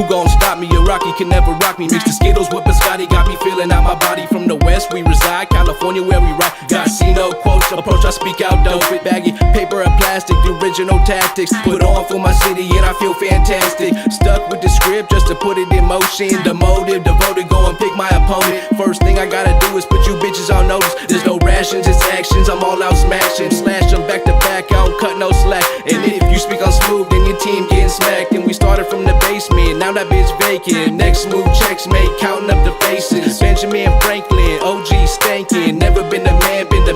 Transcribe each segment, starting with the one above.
Who gon' stop me? A Rocky can never rock me. Mix the Skittles with biscotti, got me feeling out my body. From the west we reside, California where we ride. Casino quotes, approach I speak out dope. With baggy paper and plastic, the original tactics. Put on for my city and I feel fantastic. Stuck with the script just to put it in motion. The motive devoted, go and pick my opponent. First thing I gotta do is put you bitches on notice. There's no rations, it's actions, I'm all out smashing. Slash them back to back, I don't cut no slack. And if you speak on smooth, then your team getting smacked. And we started from the basement, now that bitch vacant. Next move, checks made, counting up the faces. Benjamin Franklin, OG stankin'. Never been the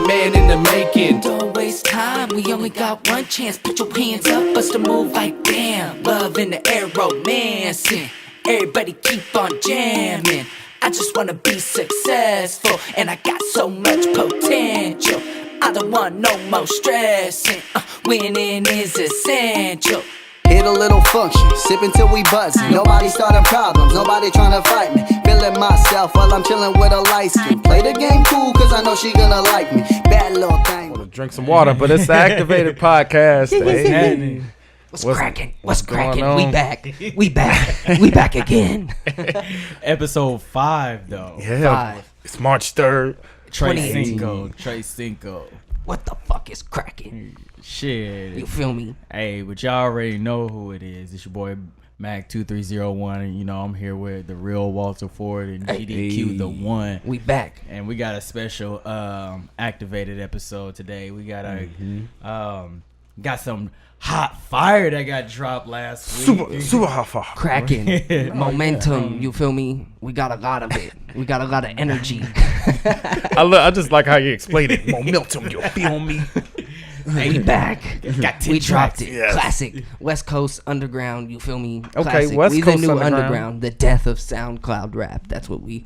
man in the making. Don't waste time, we only got one chance. Put your hands up, bust a move like damn. Love in the air, romancing. Everybody keep on jamming. I just wanna be successful, and I got so much potential. I don't want no more stressing. Winning is essential. Hit a little function, sip until we buzzin'. Nobody starting problems, nobody tryna fight me. Feeling myself while I'm chillin' with a light skin. Play the game cool, cause I know she gonna like me. Bad little thing. I wanna drink some water, but it's the Activated Podcast. Hey. What's cracking? What's going cracking? on? We back again. Episode 5 though. Yeah, 5. it's March 3rd. Trey Cinco. What the fuck is cracking? Shit. You feel me? Hey, but y'all already know who it is. It's your boy Mac 2301, and you know I'm here with the real Walter Ford and GDQ the one. We back. And we got a special activated episode today. We got got some hot fire that got dropped last week. Super hot fire. Cracking. Momentum. You feel me? We got a lot of it. We got a lot of energy. I just like how you explained it. Momentum, you feel me? We back. We dropped it. Yes. Classic. West Coast Underground. You feel me? Okay, Classic. West we Coast the new Underground. The death of SoundCloud rap. That's what we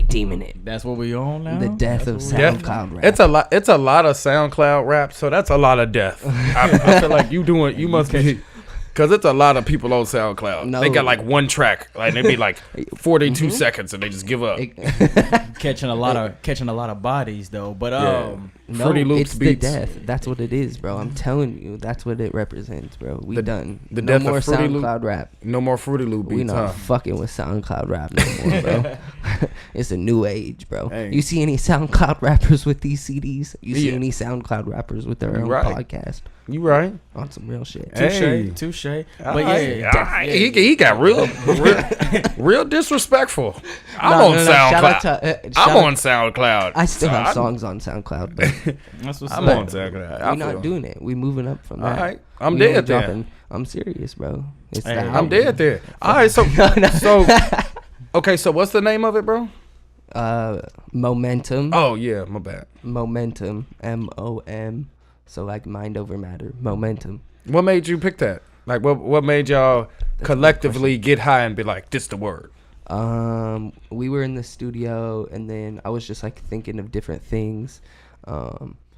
deeming it. That's what we on now. The death of That's what SoundCloud rap. It's a lot of SoundCloud rap, so that's a lot of death. I feel like you must be, because it's a lot of people on SoundCloud. No. They got like one track, like they be like 42 seconds, and they just give up. catching a lot of bodies though. But No, Fruity Loops it's beats. the death. That's what it is, bro. I'm telling you, that's what it represents, bro. We done. the No death more of Fruity Loop. SoundCloud rap. No more Fruity Loop We beats, not huh? fucking with SoundCloud rap no more, bro. It's a new age, bro. Hey. You see any SoundCloud rappers with these CDs? You see Yeah. any SoundCloud rappers with their own Right. podcast? You right? On some real shit. Hey. touche. But Alright. yeah, Alright. He got real disrespectful. I'm No, on no, no. Shout out SoundCloud. to, I'm on SoundCloud. I still So have I'm- songs on SoundCloud, but that's what's I'm up. on SoundCloud. we're not doing it. We moving up from that. Alright, I'm We dead only there. dropping- I'm serious, bro. It's Hey, the I'm album. dead there. All right, so okay, so what's the name of it, bro? Momentum. Oh yeah, my bad. Momentum. MOM. So like mind over matter. Momentum. What made you pick that? Like, what made y'all collectively get high and be like, this the word? We were in the studio, and then I was just like thinking of different things.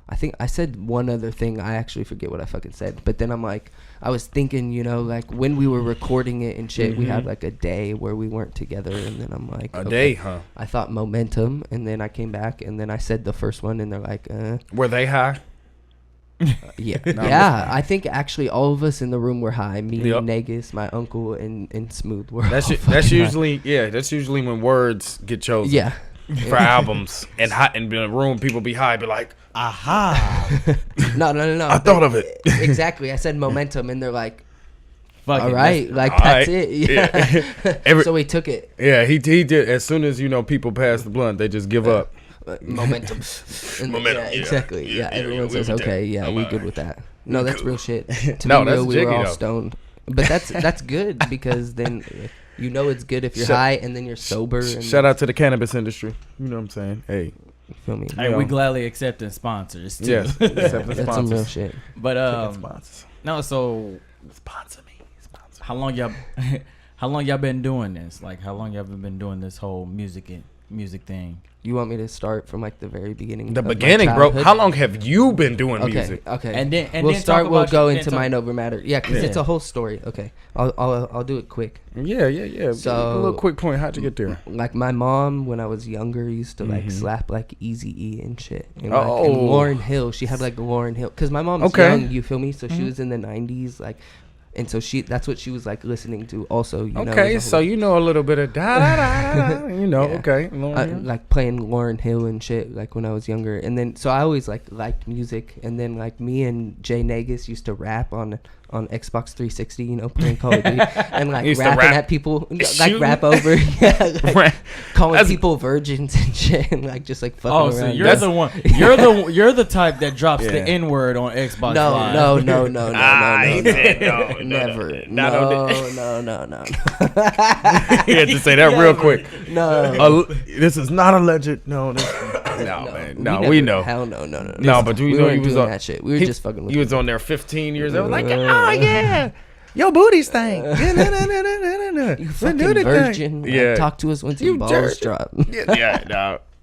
I think I said one other thing. I actually forget what I fucking said. But then I'm like, I was thinking, you know, like when we were recording it and shit, we had like a day where we weren't together. And then I'm like, A okay. day, huh? I thought momentum, and then I came back, and then I said the first one, and they're like, Were they high? yeah, No, I'm yeah. I think actually all of us in the room were high. Me, Yep. Negus, my uncle, and Smooth were. That's all that's fucking high. usually that's usually when words get chosen. Yeah. For albums and hot in the room, people be high, be like, Aha. No. I thought of it. Exactly. I said momentum, and they're like, Fuck all it, right, like all that's right. it. Yeah. So we took it. Yeah, he did. As soon as people pass the blunt, they just give up. Momentum. And Momentum, yeah, yeah. exactly. Yeah, everyone we says with that. okay. Yeah, I'm we all good right. with that. No, that's real shit. To No, be that's real, we jiggy, were all though. stoned. But that's good because then you know it's good if you're high and then you're sober. And Shout out to the cannabis industry. You know what I'm saying? Hey, You feel me? Hey, Yeah. we gladly accepting sponsors too. yes, except the That's some real sponsors. shit. But Sponsors. no, so Sponsor me. Sponsor. how long y'all been doing this? Like how long y'all been doing this whole music thing? You want me to start from like the very beginning? The of my beginning, bro. childhood? How long have you been doing Okay, music? okay. And then we'll talk start. We'll about go then into talk- mind over matter. Yeah, because Yeah. it's a whole story. Okay, I'll do it quick. Yeah. A So- little quick point. How'd you get there? Like my mom, when I was younger, used to like Mhm. slap like Eazy-E and shit. And, Oh. and Lauryn Hill, she had like Lauryn Hill. Cause my mom's Okay. young, you feel me? So she was in the 90s. Like And so that's what she was like listening to also, you know. Okay, so you know a little bit of da da da da, you know. Yeah. Okay, Lauryn Hill. Like playing Lauryn Hill and shit, like when I was younger. And then so I always like liked music. And then like me and Jay Nagus used to rap on Xbox 360, you know, playing Call of Duty and like Used to rapping rap- at people, like shooting? rap over, yeah, like, calling That's- people virgins and shit, and like just like fucking Oh, around. so you're the type that drops Yeah. the N word on Xbox No, Live. no, he said no, never, no, no. He had to say that real quick. No. This is not alleged. No, man. No, we know. Hell no. No, but you we know weren't he was doing on that shit. We were just fucking with He was on there 15 years old. Like, oh yeah, your booty's thing. you fucking virgin. Like, Yeah. talk to us once You your balls jerk. drop.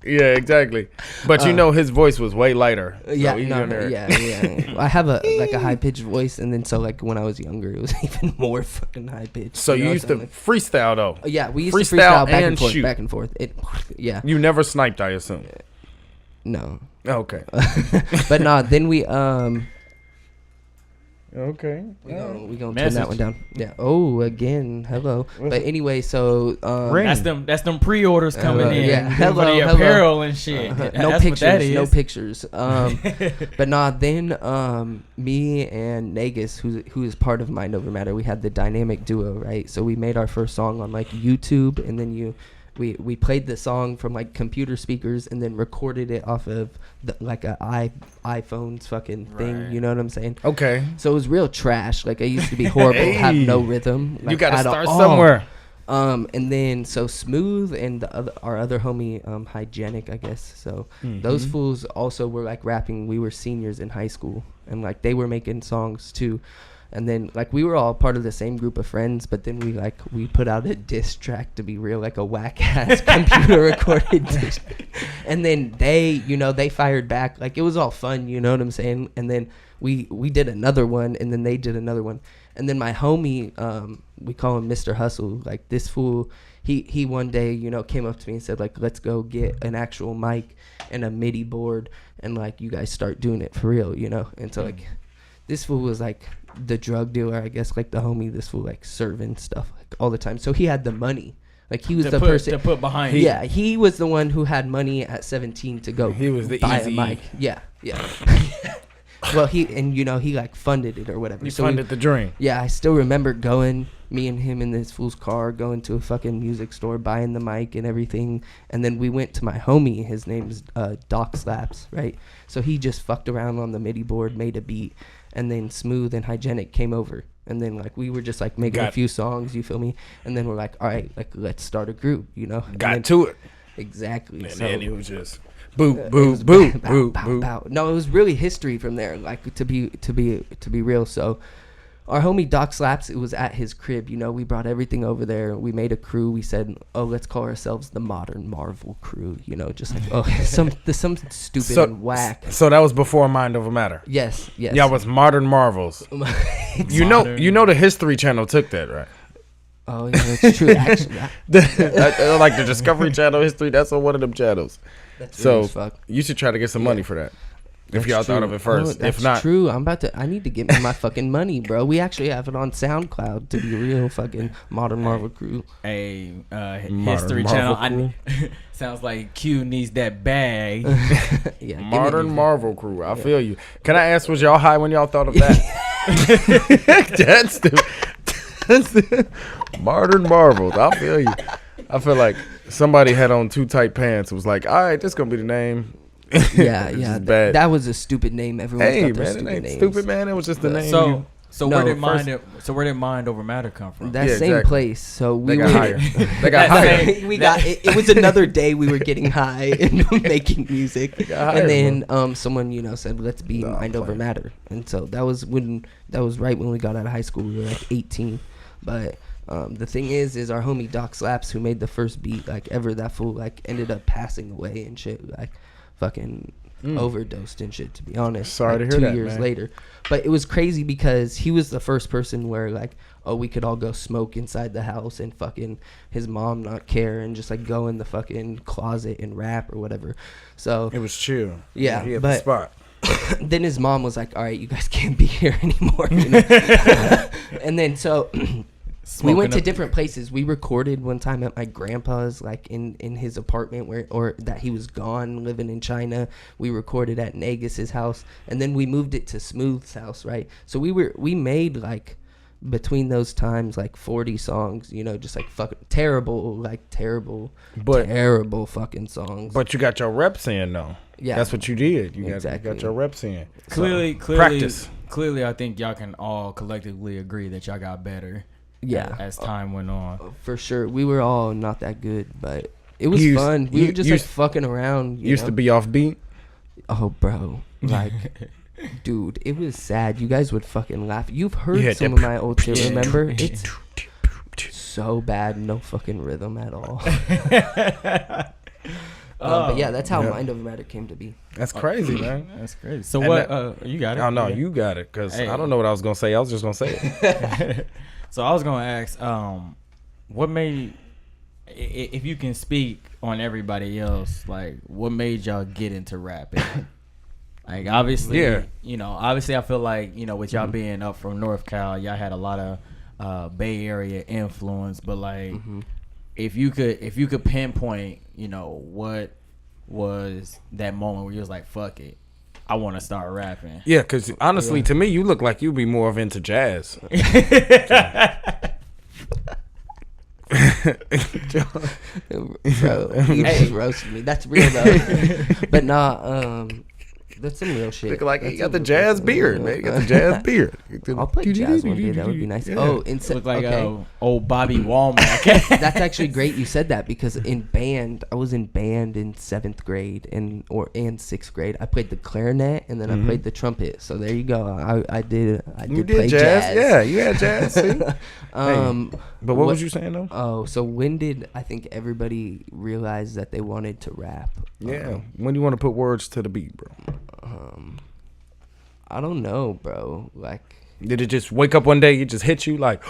Yeah, exactly. But you know his voice was way lighter. So Yeah, he's no, on there. yeah. I have a high pitched voice, and then so like when I was younger, it was even more fucking high pitched. So you used to freestyle though. Yeah, we used to freestyle freestyle back and and forth, shoot. back and forth. Yeah, You never sniped, I assume. no, Okay. but nah. Then we Okay. we gonna turn Message. that one down. Yeah. Oh, again, hello. But anyway, so Ring. That's them pre-orders coming in. yeah. for Hello, the hello. apparel and shit. No That's what pictures, that is. no pictures. But nah, then me and Nagus, who is part of Mind Over Matter, we had the dynamic duo, right? So we made our first song on like YouTube, and then we played the song from like computer speakers, and then recorded it off of like a iPhone's fucking thing. Right. You know what I'm saying? Okay. So it was real trash. Like I used to be horrible, have no rhythm. Like, You got to at start all. somewhere. And then so Smooth and our other homie Hygienic, I guess. So those fools also were like rapping. We were seniors in high school, and like they were making songs too. And then like we were all part of the same group of friends, but then we put out a diss track, to be real, like a whack ass computer recorded diss. And then they fired back. Like it was all fun, you know what I'm saying? And then we did another one, and then they did another one. And then my homie, we call him Mr. Hustle, like this fool, he one day, you know, came up to me and said like, let's go get an actual mic and a MIDI board, and like you guys start doing it for real, you know? And so like this fool was like the drug dealer, I guess, like the homie, this fool like serving stuff like all the time. So he had the money. Like he was the person to put behind. Yeah, he was the one who had money at 17 to go. He was the buy easy- a mic. Yeah. Well, he like funded it or whatever. You So funded the dream. yeah, I still remember going, me and him in this fool's car, going to a fucking music store, buying the mic and everything. And then we went to my homie. His name's Doc Slaps, right? So he just fucked around on the MIDI board, made a beat, and then Smooth and Hygienic came over. And then like we were just like making a few songs, you feel me? And then we're like, all right, like let's start a group, you know? And Got then- to it. Exactly. And So then it was just boo, it boo, was boo, bow, boo, bow, boo. bow. No, it was really history from there. Like to be real. So our homie Doc Slaps, it was at his crib. You know, we brought everything over there. We made a crew. We said, oh, let's call ourselves the Modern Marvel Crew. You know, just like some stupid and whack. So that was before Mind Over Matter. Yes. Y'all was Modern Marvels. You know the History Channel took that, right? Oh yeah, that's true. Actually, Like the Discovery Channel history, that's on one of them channels. that's So weird as fuck. you should try to get some money for that. If That's y'all thought true. of it first. Oh, that's if not, true. I need to get me my fucking money, bro. We actually have it on SoundCloud, to be real. Fucking Modern Marvel Crew. A Modern History Marvel Channel. Sounds like Q needs that bag. Yeah, give me Modern the- Marvel Crew. I feel you. Can I ask, was y'all high when y'all thought of that? that's the Modern Marvels. I feel you. I feel like somebody had on too tight pants. It was like, all right, this gonna be the name. Yeah, It's yeah. just bad. That was a stupid name. Everyone Hey got their man, it stupid ain't names. stupid, man. It was just the name. So No, where did first- Mind Over Matter come from? That Yeah, same exactly. place. So They we got were. hired. They got hired. we got it was another day we were getting high and making music, got hired, and then someone said let's be Nah, Mind Over playing. Matter, and so that was right when we got out of high school. We were like 18, but the thing is our homie Doc Slaps, who made the first beat like ever, that fool like ended up passing away and shit, like fucking overdosed and shit, to be honest. Sorry like, to hear 2 that, years man. later. But it was crazy because he was the first person where like, oh, we could all go smoke inside the house and fucking his mom not care and just like go in the fucking closet and rap or whatever. So It was chill. Yeah, he had the but- spot. then his mom was like, all right, you guys can't be here anymore, you know? And then so we went to different places. We recorded one time at my grandpa's, like in his apartment or that he was gone living in China. We recorded at Negus's house, and then we moved it to Smooth's house, right? So we made like between those times like 40 songs, you know, just like fucking terrible fucking songs. But you got your reps in though. Yeah, that's what you did. You exactly. got your reps in. Clearly, practice. Clearly, I think y'all can all collectively agree that y'all got better. Yeah, as time went on, for sure. We were all not that good, but it was fun. We were just like fucking around. Used to be off beat. Oh, bro, like. Dude, it was sad. You guys would fucking laugh. You've heard some of my old shit, remember? It's so bad, no fucking rhythm at all. But yeah, that's how Mind Over Matter came to be. That's crazy, man. That's crazy. So what? You got it? Oh, no, you got it. Because I don't know what I was going to say. I was just going to say it. So I was going to ask, what made, if you can speak on everybody else, like, what made y'all get into rapping? Like, obviously, you know, obviously I feel like, you know, with y'all being up from North Cal, y'all had a lot of Bay Area influence, but like, if you could pinpoint, you know, what was that moment where you was like, fuck it, I want to start rapping? Yeah, because honestly, to me, you look like you'd be more of into jazz. Bro, you just roasted me. That's real though. But nah, that's some real shit. Look like he got the jazz beard, man. He got the jazz beard. I'll play jazz one day. That would be nice. Yeah. Oh, look like old Bobby Womack. That's actually great you said that, because in band, I was in band in 7th grade and 6th grade. I played the clarinet and then I played the trumpet. So there you go. I did play jazz. Yeah, you had jazz. See? But what was you saying though? Oh, so when did I think everybody realize that they wanted to rap? Yeah. When do you want to put words to the beat, bro? I don't know, bro. Like, did it just wake up one day, it just hit you like?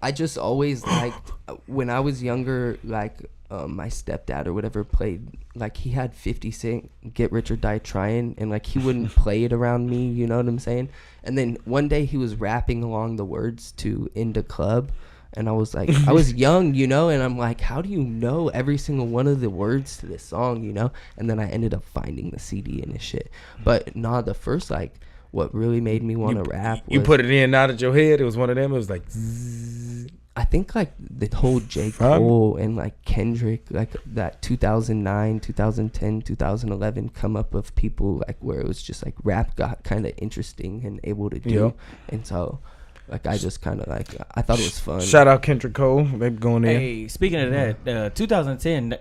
I just always liked, when I was younger, like my stepdad or whatever played, like he had 50 Cent Get Rich or Die Trying, and like he wouldn't play it around me, you know what I'm saying? And then one day he was rapping along the words to In the Club, and I was like, I was young, you know, and I'm like, how do you know every single one of the words to this song, you know? And then I ended up finding the CD and this shit. But nah, the first, like, what really made me want to rap was, you put it in, nodded your head, it was one of them, it was like zzz. I think like the whole J. Cole and like Kendrick, like that 2009, 2010, 2011 come up of people like where it was just like rap got kind of interesting and able to do. And so like I just kind of like, I thought it was fun. Shout out Kendrick Cole, maybe going in. Hey, speaking of that, 2010,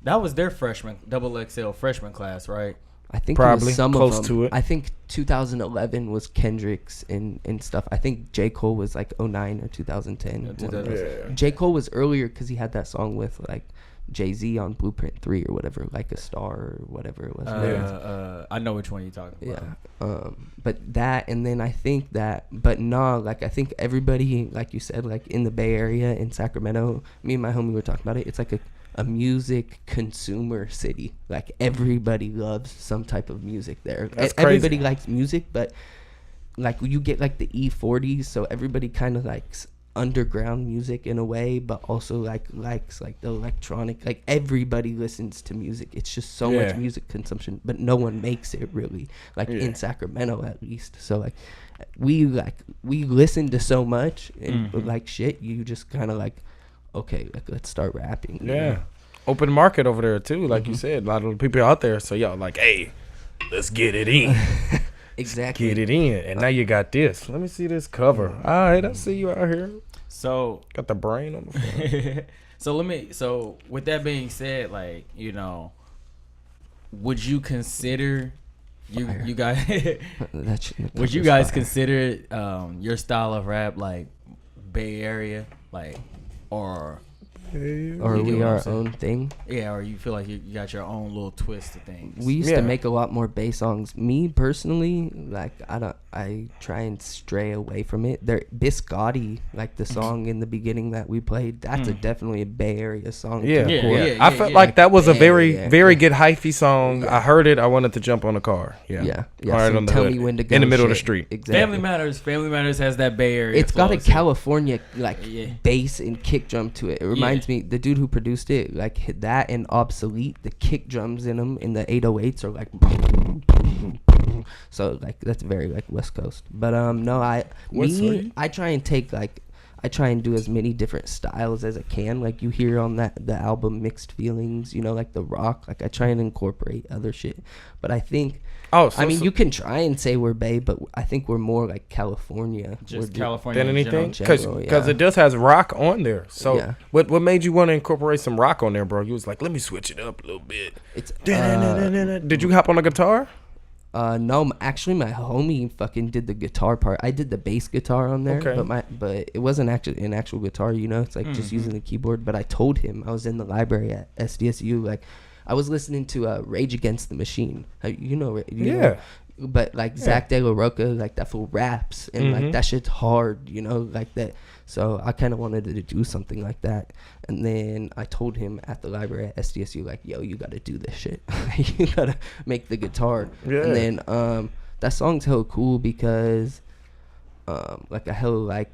that was their double XL freshman class, right? I think probably it was some close of them. to it. I think 2011 was Kendrick's and stuff. I think J. Cole was like 09 or 2010. Yeah. J. Cole was earlier because he had that song with like Jay-Z on Blueprint 3 or whatever, like a star or whatever it was. I know which one you're talking about. Yeah. But that, and then I think that, but nah, like I think everybody, like you said, like in the Bay Area, in Sacramento, me and my homie were talking about it. It's like a music consumer city. Like everybody loves some type of music there. That's everybody crazy. likes music, but like you get like the E40s, so everybody kind of likes underground music in a way, but also likes like the electronic. Like everybody listens to music. It's just so much music consumption, but no one makes it really, like in Sacramento at least. So like we listen to so much and like shit, you just kind of like, okay, like let's start rapping. Yeah. Open market over there too, like you said. A lot of people out there, so y'all like, hey, let's get it in. Exactly. Get it in. And now you got this. Let me see this cover. All right, I see you out here. So got the brain on the front. So with that being said, like, you know, would you consider you guys would you guys consider your style of rap like Bay Area, like, or or You get we what I'm our saying? own thing. Yeah, or you feel like you got your own little twist to things. We used Yeah. to make a lot more bass songs. Me personally, like I try and stray away from it. There, Biscotti, like the song in the beginning that we played, that's definitely a Bay Area song. Yeah, to Yeah, record. yeah. I felt like that was a Yeah, very, yeah, very yeah. good hyphy song. I heard it. I wanted to jump on the car. Yeah, Yeah. All right, some on the tell hood. me when to go in the middle of the shit. street. Exactly. Family Matters. Family Matters has that Bay Area. It's got a flow, so- California like Yeah. bass and kick drum to it. It reminds me, the dude who produced it, like hit that and Obsolete, the kick drums in them in the 808s are like. So like that's very like West Coast. But no, I try and take like. I try and do as many different styles as I can. Like you hear on the album Mixed Feelings, you know, like the rock. Like I try and incorporate other shit. But I think, you can try and say we're Bay, but I think we're more like California. Just We're California Than in anything, general. because yeah. it does has rock on there. So Yeah. what made you want to incorporate some rock on there, bro? You was like, let me switch it up a little bit. It's Did you hop on the guitar? no, actually my homie fucking did the guitar part. I did the bass guitar on there, Okay. but it wasn't actually an actual guitar, you know. It's like just using the keyboard. But I told him I was in the library at SDSU, like I was listening to Rage Against the Machine. You know, Yeah. but like Zach De La Roca, like that fool raps and like that shit's hard, you know, like that. So I kind of wanted to do something like that. And then I told him at the library at SDSU, like, yo, you got to do this shit. You got to make the guitar. Yeah. And then that song's hella cool because like I hella like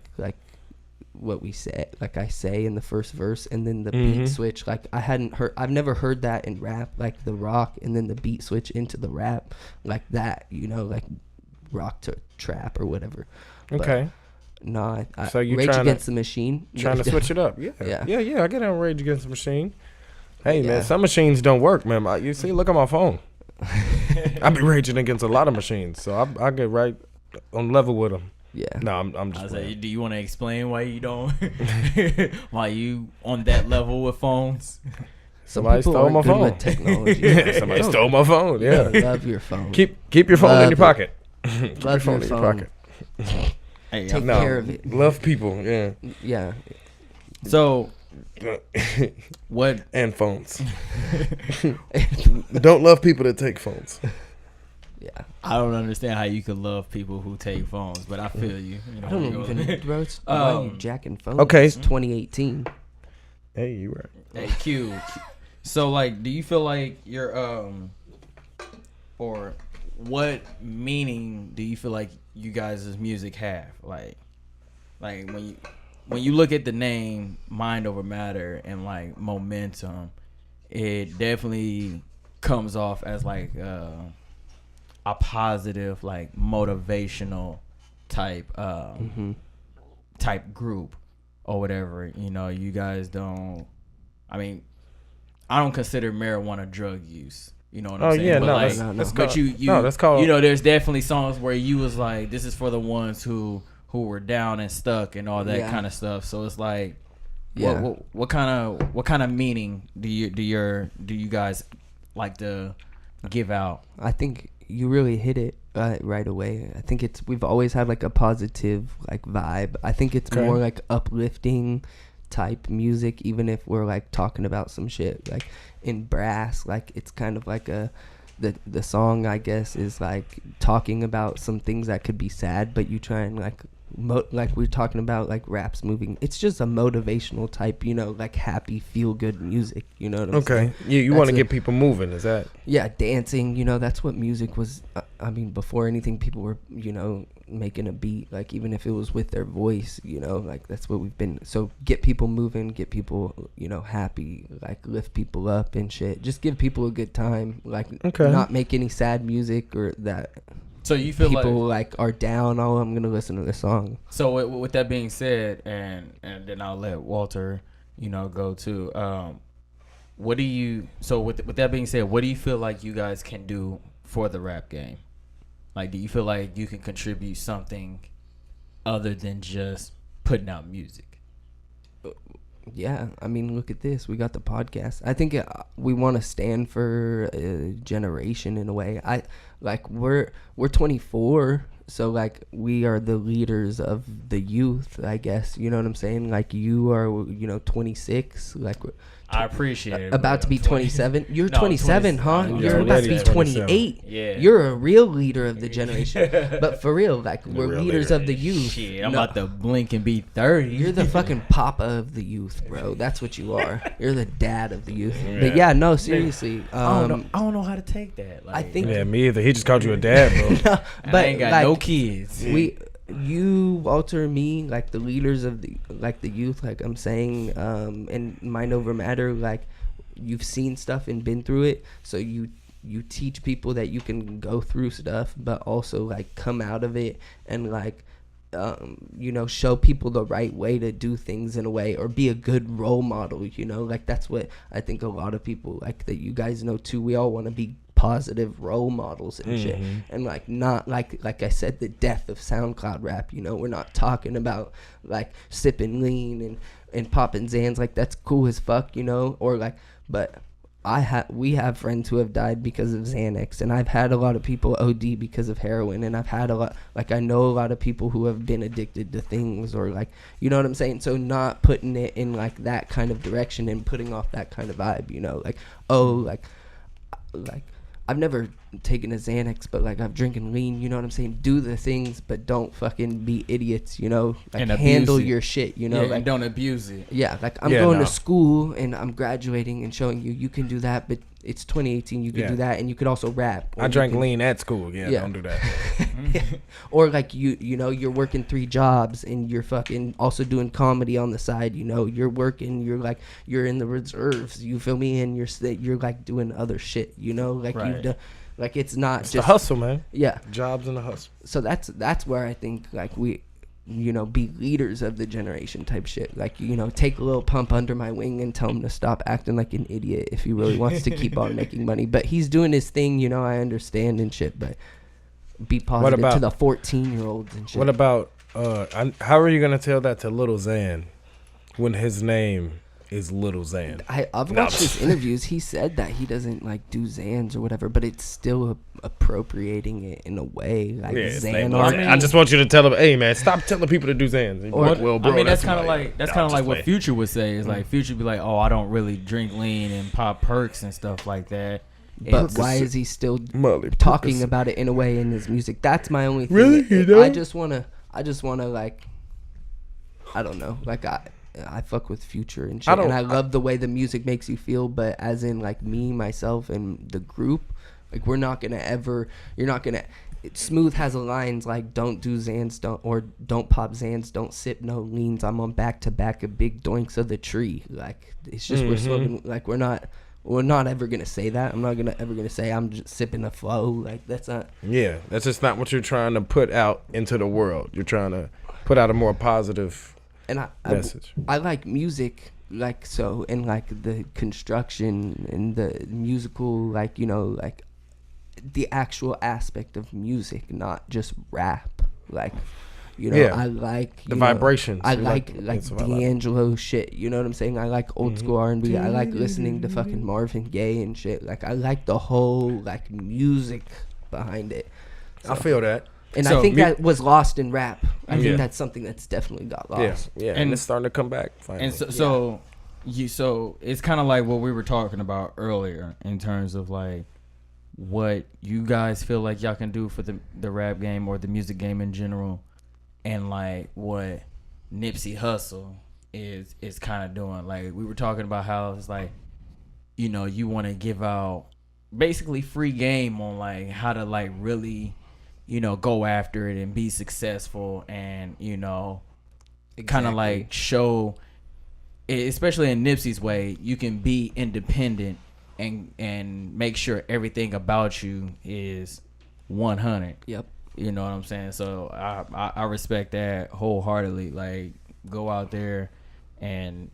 what we said, like I say in the first verse, and then the beat switch. Like I've never heard that in rap, like the rock and then the beat switch into the rap like that, you know, like rock to trap or whatever. But Okay. no, So you Rage trying to- Against the Machine. Trying to switch it up. Yeah. Yeah. I get on Rage Against the Machine. Hey, Yeah. man, some machines don't work, man. You see, look at my phone. I be raging against a lot of machines, so I get right on level with them. Yeah. No, I'm I just was playing. like, do you want to explain why you don't? Why you on that level with phones? Some Somebody people stole aren't my good phone. with technology. Yeah, somebody stole my phone. Yeah. Love your phone. Keep your phone in Love your it. pocket. Keep your Love phone your in your phone. pocket. Hey, Take No, care of it. love people. Yeah. Yeah. so what? And phones. Don't love people that take phones. Yeah. I don't understand how you could love people who take phones, but I feel you. You know, I don't you go- even, bro. Why are you Um, jacking phones? okay. It's 2018. Hey, you right. Hey, Q. So, like, do you feel like you're or what meaning do you feel like you guys' music have? Like when you look at the name Mind Over Matter and like Momentum, it definitely comes off as like a positive, like motivational type type group or whatever. You know, you guys don't. I mean, I don't consider marijuana drug use. You know what I'm Oh saying? yeah, But no, like, that's but called, you no, that's called. you know, there's definitely songs where you was like, this is for the ones who were down and stuck and all that Yeah. kind of stuff. So it's like, Yeah. what kind of meaning do you guys like to give out? I think you really hit it right away. I think we've always had like a positive like vibe. I think it's Okay. more like uplifting type music, even if we're like talking about some shit like in brass. Like it's kind of like the song, I guess, is like talking about some things that could be sad, but you try and like like we're talking about like raps moving. It's just a motivational type, you know, like happy feel good music, you know what I'm saying? Okay. You want to get people moving? Is that? Yeah, dancing, you know, that's what music was. I mean, before anything, people were, you know, making a beat, like even if it was with their voice, you know, like that's what we've been. So get people moving, get people, you know, happy, like lift people up and shit. Just give people a good time, like not make any sad music or that. So you feel people like are down. Oh, I'm gonna listen to this song. So with that being said, and then I'll let Walter, you know, go too. What do you? So with that being said, what do you feel like you guys can do for the rap game? Like, do you feel like you can contribute something other than just putting out music? Yeah, I mean, look at this. We got the podcast. I think we want to stand for a generation in a way. We're 24, so like we are the leaders of the youth, I guess. You know what I'm saying? Like you are, 26, like I appreciate it. about to be 27. You're No, 27, huh? I'm You're about to be 27. 28. Yeah. You're a real leader of the generation. But for real, like we're real leaders leader. of the youth. Shit, I'm No, about to blink and be 30. You're the fucking papa of the youth, bro. That's what you are. You're the dad of the youth. But yeah, no, seriously. I don't know how to take that. Like, I think Yeah, me either. He just called you a dad, bro. I but ain't got like, no kids. you, Walter, me, like the leaders of the youth, like I'm saying, and mind over matter, like you've seen stuff and been through it, so you teach people that you can go through stuff, but also like come out of it and like show people the right way to do things in a way, or be a good role model, like that's what I think a lot of people, like that you guys know too, we all want to be positive role models and shit, and like not like I said, the death of SoundCloud rap. We're not talking about like sipping lean and popping Zans, like that's cool as fuck, or like, but we have friends who have died because of Xanax, and I've had a lot of people OD because of heroin, and I've had a lot, like I know a lot of people who have been addicted to things, or like, you know what I'm saying? So not putting it in like that kind of direction and putting off that kind of vibe, like, oh, like I've never taken a Xanax, but like I've drinking lean, you know what I'm saying? Do the things, but don't fucking be idiots, like And handle abuse it. your shit, Yeah, like and don't abuse it. yeah, like I'm Yeah, going no. to school and I'm graduating and showing you can do that, but it's 2018, you can Yeah. do that, and you could also rap. Or I you drank can- lean at school. Yeah, Yeah. don't do that. Or like you're working 3 jobs and you're fucking also doing comedy on the side, you're working, you're in the reserves, you feel me, and you're like doing other shit, like Right. you've done, like it's not It's just the hustle, man. yeah. Jobs and the hustle. So that's where I think like we be leaders of the generation type shit, like take a little pump under my wing and tell him to stop acting like an idiot if he really wants to keep on making money, but he's doing his thing, I understand and shit, but be positive about- to the 14-year-olds and shit. What about how are you gonna tell that to Little Xan when his name is Little Xan? I've watched his interviews. He said that he doesn't like do Xans or whatever, but it's still appropriating it in a way, like Yeah, his Xan name art. I just want you to tell him, hey man, stop telling people to do Xans. And Or- like, well, bro, I mean, that's kind of my- like No, just what play. Future would say. Is like Future be like, oh, I don't really drink lean and pop perks and stuff like that. But It's- why is he still Molly talking Percocet. about it in a way in his music? That's my only thing. Really? You know? I just wanna like, I don't know, like I fuck with Future and shit, and I love the way the music makes you feel, but as in like me, myself, and the group, like you're not gonna. Smooth has a lines like "Don't do Xans, don't pop Xans, don't sip no leans. I'm on back to back of big doinks of the tree." Like it's just we're smoking. Like we're not ever gonna say that. I'm not ever gonna say I'm just sipping a flow. Like that's not. Yeah, that's just not what you're trying to put out into the world. You're trying to put out a more positive And message. I like music, like so, and like the construction and the musical, like like the actual aspect of music, not just rap. Like Yeah. I like The you know, vibrations. I You like it's about D'Angelo shit. You know what I'm saying? I like old school R&B. I like listening to fucking Marvin Gaye and shit. Like I like the whole like music behind it. I feel that. And So, I think that was lost in rap. I Yeah. think that's something that's definitely got lost. Yeah, and And- it's starting to come back finally. And so it's kind of like what we were talking about earlier in terms of like what you guys feel like y'all can do for the rap game or the music game in general, and like what Nipsey Hussle is kind of doing. Like we were talking about how it's like, you want to give out basically free game on like how to like really, go after it and be successful, and kind of like show, especially in Nipsey's way, you can be independent and make sure everything about you is 100. Yep. You know what I'm saying? So I respect that wholeheartedly. Like go out there and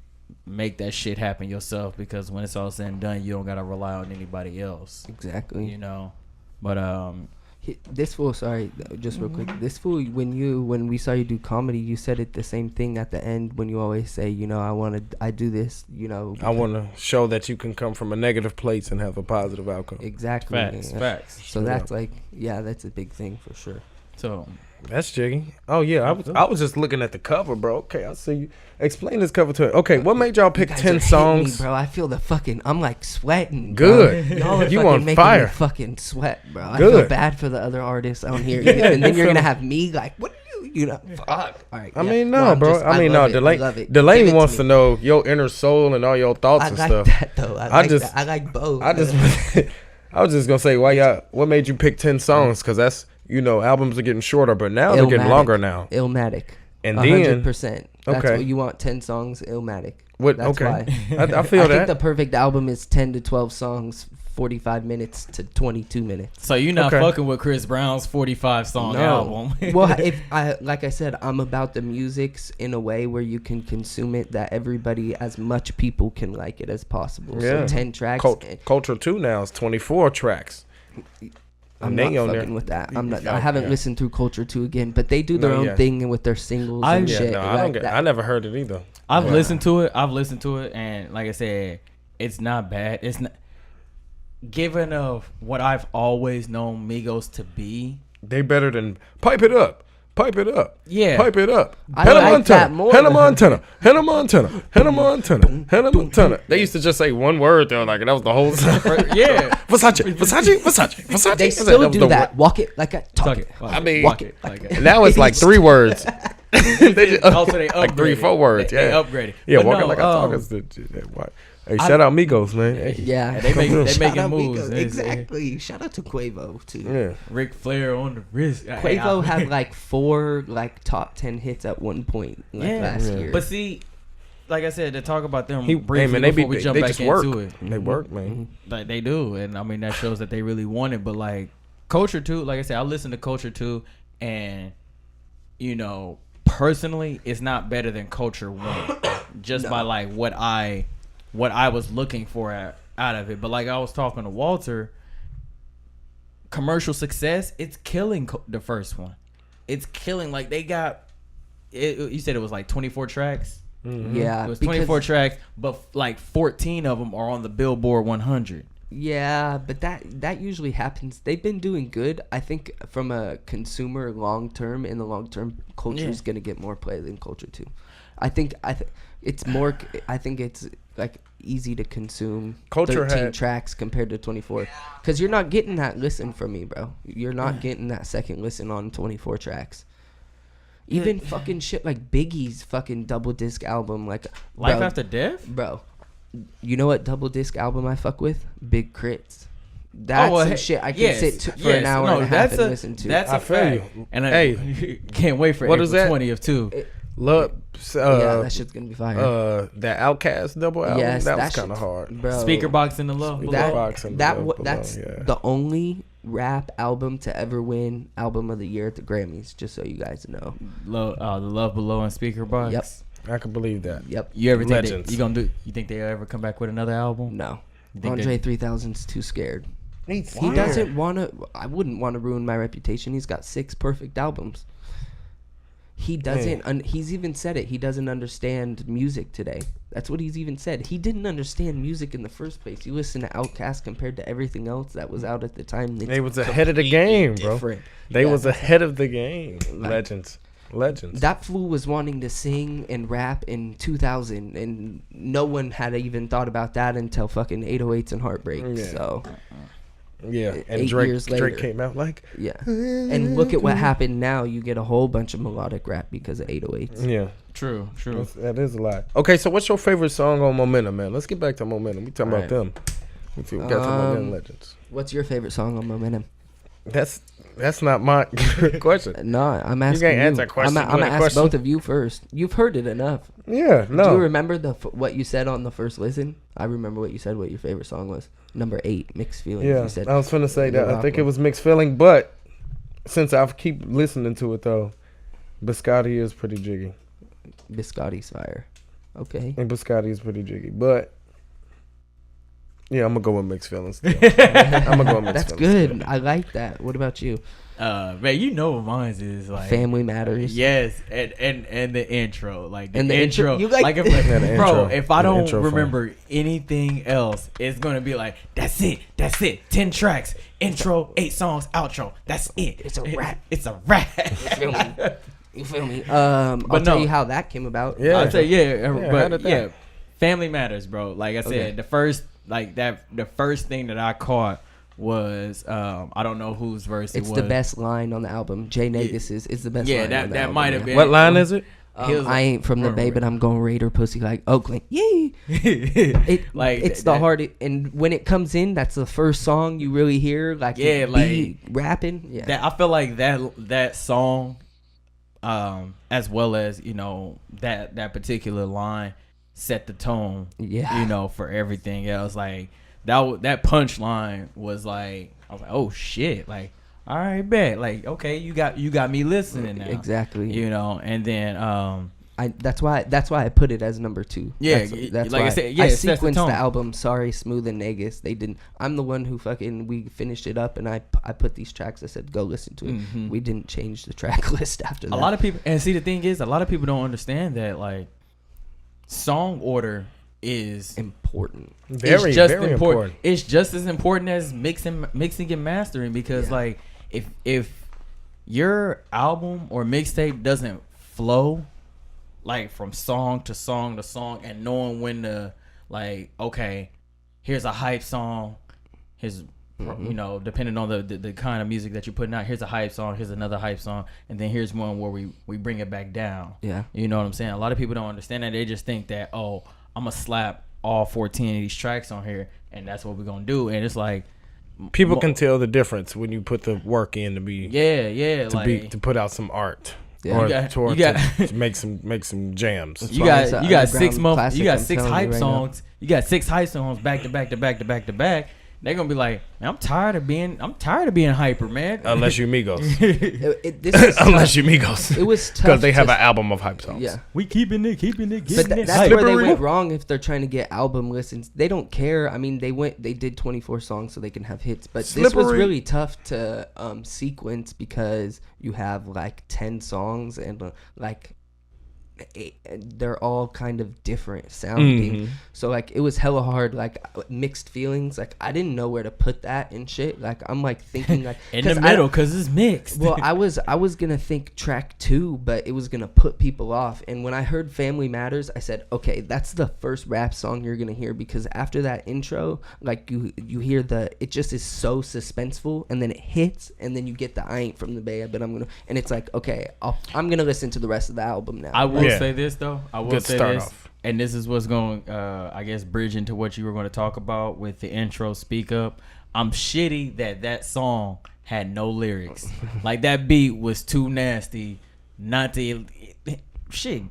make that shit happen yourself, because when it's all said and done, you don't gotta rely on anybody else. Exactly. But This fool, sorry, just real quick. This fool, when we saw you do comedy, you said it the same thing at the end when you always say, I do this, I want to show that you can come from a negative place and have a positive outcome. Exactly. facts. So that's like, yeah, that's a big thing for sure. So That's jiggy. Oh yeah, I was just looking at the cover, bro. Okay, I see you. Explain this cover to it. Okay, what made y'all pick You guys 10 are hitting songs? me, bro. I feel the fucking. I'm like sweating. Good. Bro. Y'all are You fucking on making fire. me fucking sweat, bro. I Good. feel bad for the other artists on here, and then you're gonna have me like, what do you know? Fuck. All right. I yeah. mean, I'm bro. just- I mean, no. love it. I Delaney, love it. Give Delaney it wants me. to know your inner soul and all your thoughts I and like stuff. that though. I like just- that. I like both. I just, I was just gonna say, what made you pick 10 songs? Because that's, albums are getting shorter, but now they're getting Illmatic. longer now. Illmatic. And then- 100%. That's Okay. what you want. 10 songs. Illmatic. What? That's Okay, why. I feel I that. think the perfect album is 10 to 12 songs, 45 minutes to 22 minutes. So you're not Okay. fucking with Chris Brown's 45 song album. Well, like I said, I'm about the musics in a way where you can consume it that everybody, as much people can like it as possible. Yeah. So 10 tracks. Culture 2 now is 24 tracks. I'm And they not on there. fucking with that. I'm not. Yeah, I haven't yeah. listened through Culture 2 again, but they do their No, own yeah. thing with their singles I- and Yeah, shit. No, I like don't get. that. I never heard it either. I've Yeah. listened to it, and like I said, it's not bad. It's not given of what I've always known Migos to be. They better than pipe it up. Pipe it up. Yeah. Pipe it up. I Hannah like Montana. that more. Hannah Montana. Hannah Montana. Hannah Montana. Hannah Montana. They used to just say one word though, like that was the whole song. Yeah. Versace. Versace. Versace. Versace. They Versace. still was do the that. word. Walk it like I talk Talk it. it. I mean, Walk it. Like it. now it's like 3 words. They just, Also, they like 3, upgraded. 4 words. They Yeah. upgraded. Yeah. But Walking no, like I talk is the what? Hey, shout out Migos, man. Hey. Yeah, they make- they Shout making out moves. Migos. It's- Exactly. Shout out to Quavo too. Yeah. Ric Flair on the wrist. Quavo had like 4 like top 10 hits at one point last year. But see, like I said, to talk about them Hey briefly man, they before we jump they back just work. into it. They work, man. Like they do, and I mean that shows that they really want it. But like Culture 2, like I said, I listen to Culture 2, and personally, it's not better than Culture 1, just by like what I was looking for out of it. But like I was talking to Walter, commercial success, it's killing the first one. It's killing. Like they got it. You said it was like 24 tracks. yeah, It was because- 24 tracks, but like 14 of them are on the Billboard 100. Yeah, but that usually happens. They've been doing good. I think from a consumer long term, in the long term, Culture is gonna get more play than Culture 2. I think it's more. I think it's like easy to consume. Culture 13 had- tracks compared to 24, because you're not getting that listen from me, bro. You're not getting that second listen on 24 tracks. Even fucking shit like Biggie's fucking double disc album, like Life bro, After Death? bro. You know what double disc album I fuck with? Big Crits. That's well, some hey, shit I can yes, sit for yes. an hour No, and a half that's and listen to. That's I a feel fact. you. And Hey, can't wait for what April is that? 20th too. Love. Yeah, that shit's gonna be fire. That Outkast double album. Yes, that was that kind of shit- hard. Bro, Speaker Box in the Love Below. that Box and that Love wa- Below, that's yeah. the only rap album to ever win album of the year at the Grammys. Just so you guys know. The Love Below and Speaker Box. Yep. I can believe that. Yep. You ever think Legends. you think they'll ever come back with another album? No. You think Andre 3000's too scared. He He doesn't want to. I wouldn't want to ruin my reputation. He's got 6 perfect albums. He doesn't. He's even said it. He doesn't understand music today. That's what he's even said. He didn't understand music in the first place. You listen to Outkast compared to everything else that was out at the time. They was ahead of the game, bro. different. They Yeah. was ahead of the game. Legends. That fool was wanting to sing and rap in 2000, and no one had even thought about that until fucking 808s and Heartbreak. Yeah. So Yeah, and 8 Drake years later. came out like yeah, and look at what happened now. You get a whole bunch of melodic rap because of 808s. yeah. True. That is a lot. Okay, so what's your favorite song on Momentum, man? Let's get back to Momentum. We talking about them. We got to Momentum Legends. What's your favorite song on Momentum? That's not my question. No, I'm asking can't you. answer a question. I'm You gonna want a ask question? both of you first. You've heard it enough. Yeah, Do you no. remember what you said on the first listen? I remember what you said. What your favorite song was? Number 8, Mixed Feelings. Yeah, You said I was finna say that. Lil I think it Aqua. was Mixed Feeling, but since I keep listening to it though, Biscotti is pretty jiggy. Biscotti's fire. Okay. And Biscotti is pretty jiggy, but yeah, I'm gonna go with Mixed Feelings. Still. I'm gonna go with Mixed That's Feelings good. I like that. What about you? Man, you know what mine is like. Family Matters. Yes, and the intro, like the And the intro, intro- you like- if, Yeah, the bro, intro. if I The don't intro remember anything else, it's gonna be like that's it, 10 tracks, intro, 8 songs, outro, that's it. It's a wrap. It's a wrap. You feel me? You feel me? I'll But tell no. you how that came about. Yeah. I'll tell you, how but did that- yeah, Family Matters, bro. Like I said, Okay. the first thing that I caught was I don't know whose verse It's it was. the best line on the album. Jay Nagus's is the best Yeah, line on the that album, might have yeah. been. What line is it? He was I like, ain't from the run Bay, with but it. I'm going Raider pussy like Oakland. Yay! It Like, it's the that- hard, and when it comes in, that's the first song you really hear. Like Yeah, be rapping. Yeah, That I feel like that song, as well as that particular line, set the tone. Yeah. For everything else. Like that punchline was like, I was like, oh shit, like. All right, bet. Like, okay, you got me listening now. Exactly. And then that's why I put it as number 2. Yeah, that's like I why said, yeah, I it sets the sequenced tone. the album. Sorry, Smooth and Nagus. They didn't. I'm the one who we finished it up, and I put these tracks. I said go listen to it. Mhm. We didn't change the track list after that. a lot of people, and see, the thing is, a lot of people don't understand that like song order is important. Very, it's just very important. It's just as important as mixing and mastering, because like if your album or mixtape doesn't flow like from song to song to song, and knowing when to like, okay, here's a hype song, here's depending on the kind of music that you're putting out, here's a hype song, here's another hype song, and then here's one where we bring it back down. Yeah. You know what I'm saying? A lot of people don't understand that. They just think that, oh, I'm gonna slap all 14 of these tracks on here and that's what we're gonna do. And it's like People can tell the difference when you put the work in to be to put out some art. Yeah. Or You got- to make some jams. you why it's an got 6 underground months, classic, you got I'm 6 telling you hype right now. songs, you got 6 hype songs back to back to back to back to back. They're gonna be like, man, I'm tired of being hyper, man. Unless you Migos. This is Unless you Migos. It was tough Because they have to- an album of hype songs. Yeah. we keeping it, getting But it. that's hype. where they Slippery. went wrong if they're trying to get album listens. They don't care. I mean, they did 24 songs so they can have hits. But this was Slippery. really tough to sequence because you have like 10 songs and they're all kind of different sounding. Mm-hmm. So like it was hella hard, like mixed feelings. Like I didn't know where to put that and shit. Like I'm like thinking like in the 'cause middle because it's mixed. well, I was gonna think track 2, but it was gonna put people off. And when I heard Family Matters, I said, okay, that's the first rap song you're gonna hear, because after that intro, like you hear it just is so suspenseful, and then it hits, and then you get the I ain't from the Bay, but and it's like, okay, I'm gonna listen to the rest of the album now. I will Yeah. say this though. I will Good say start this, off. and this is what's going, I guess, bridge into what you were going to talk about with the intro. Speak Up. I'm shitty that song had no lyrics. Like that beat was too nasty, not to shit.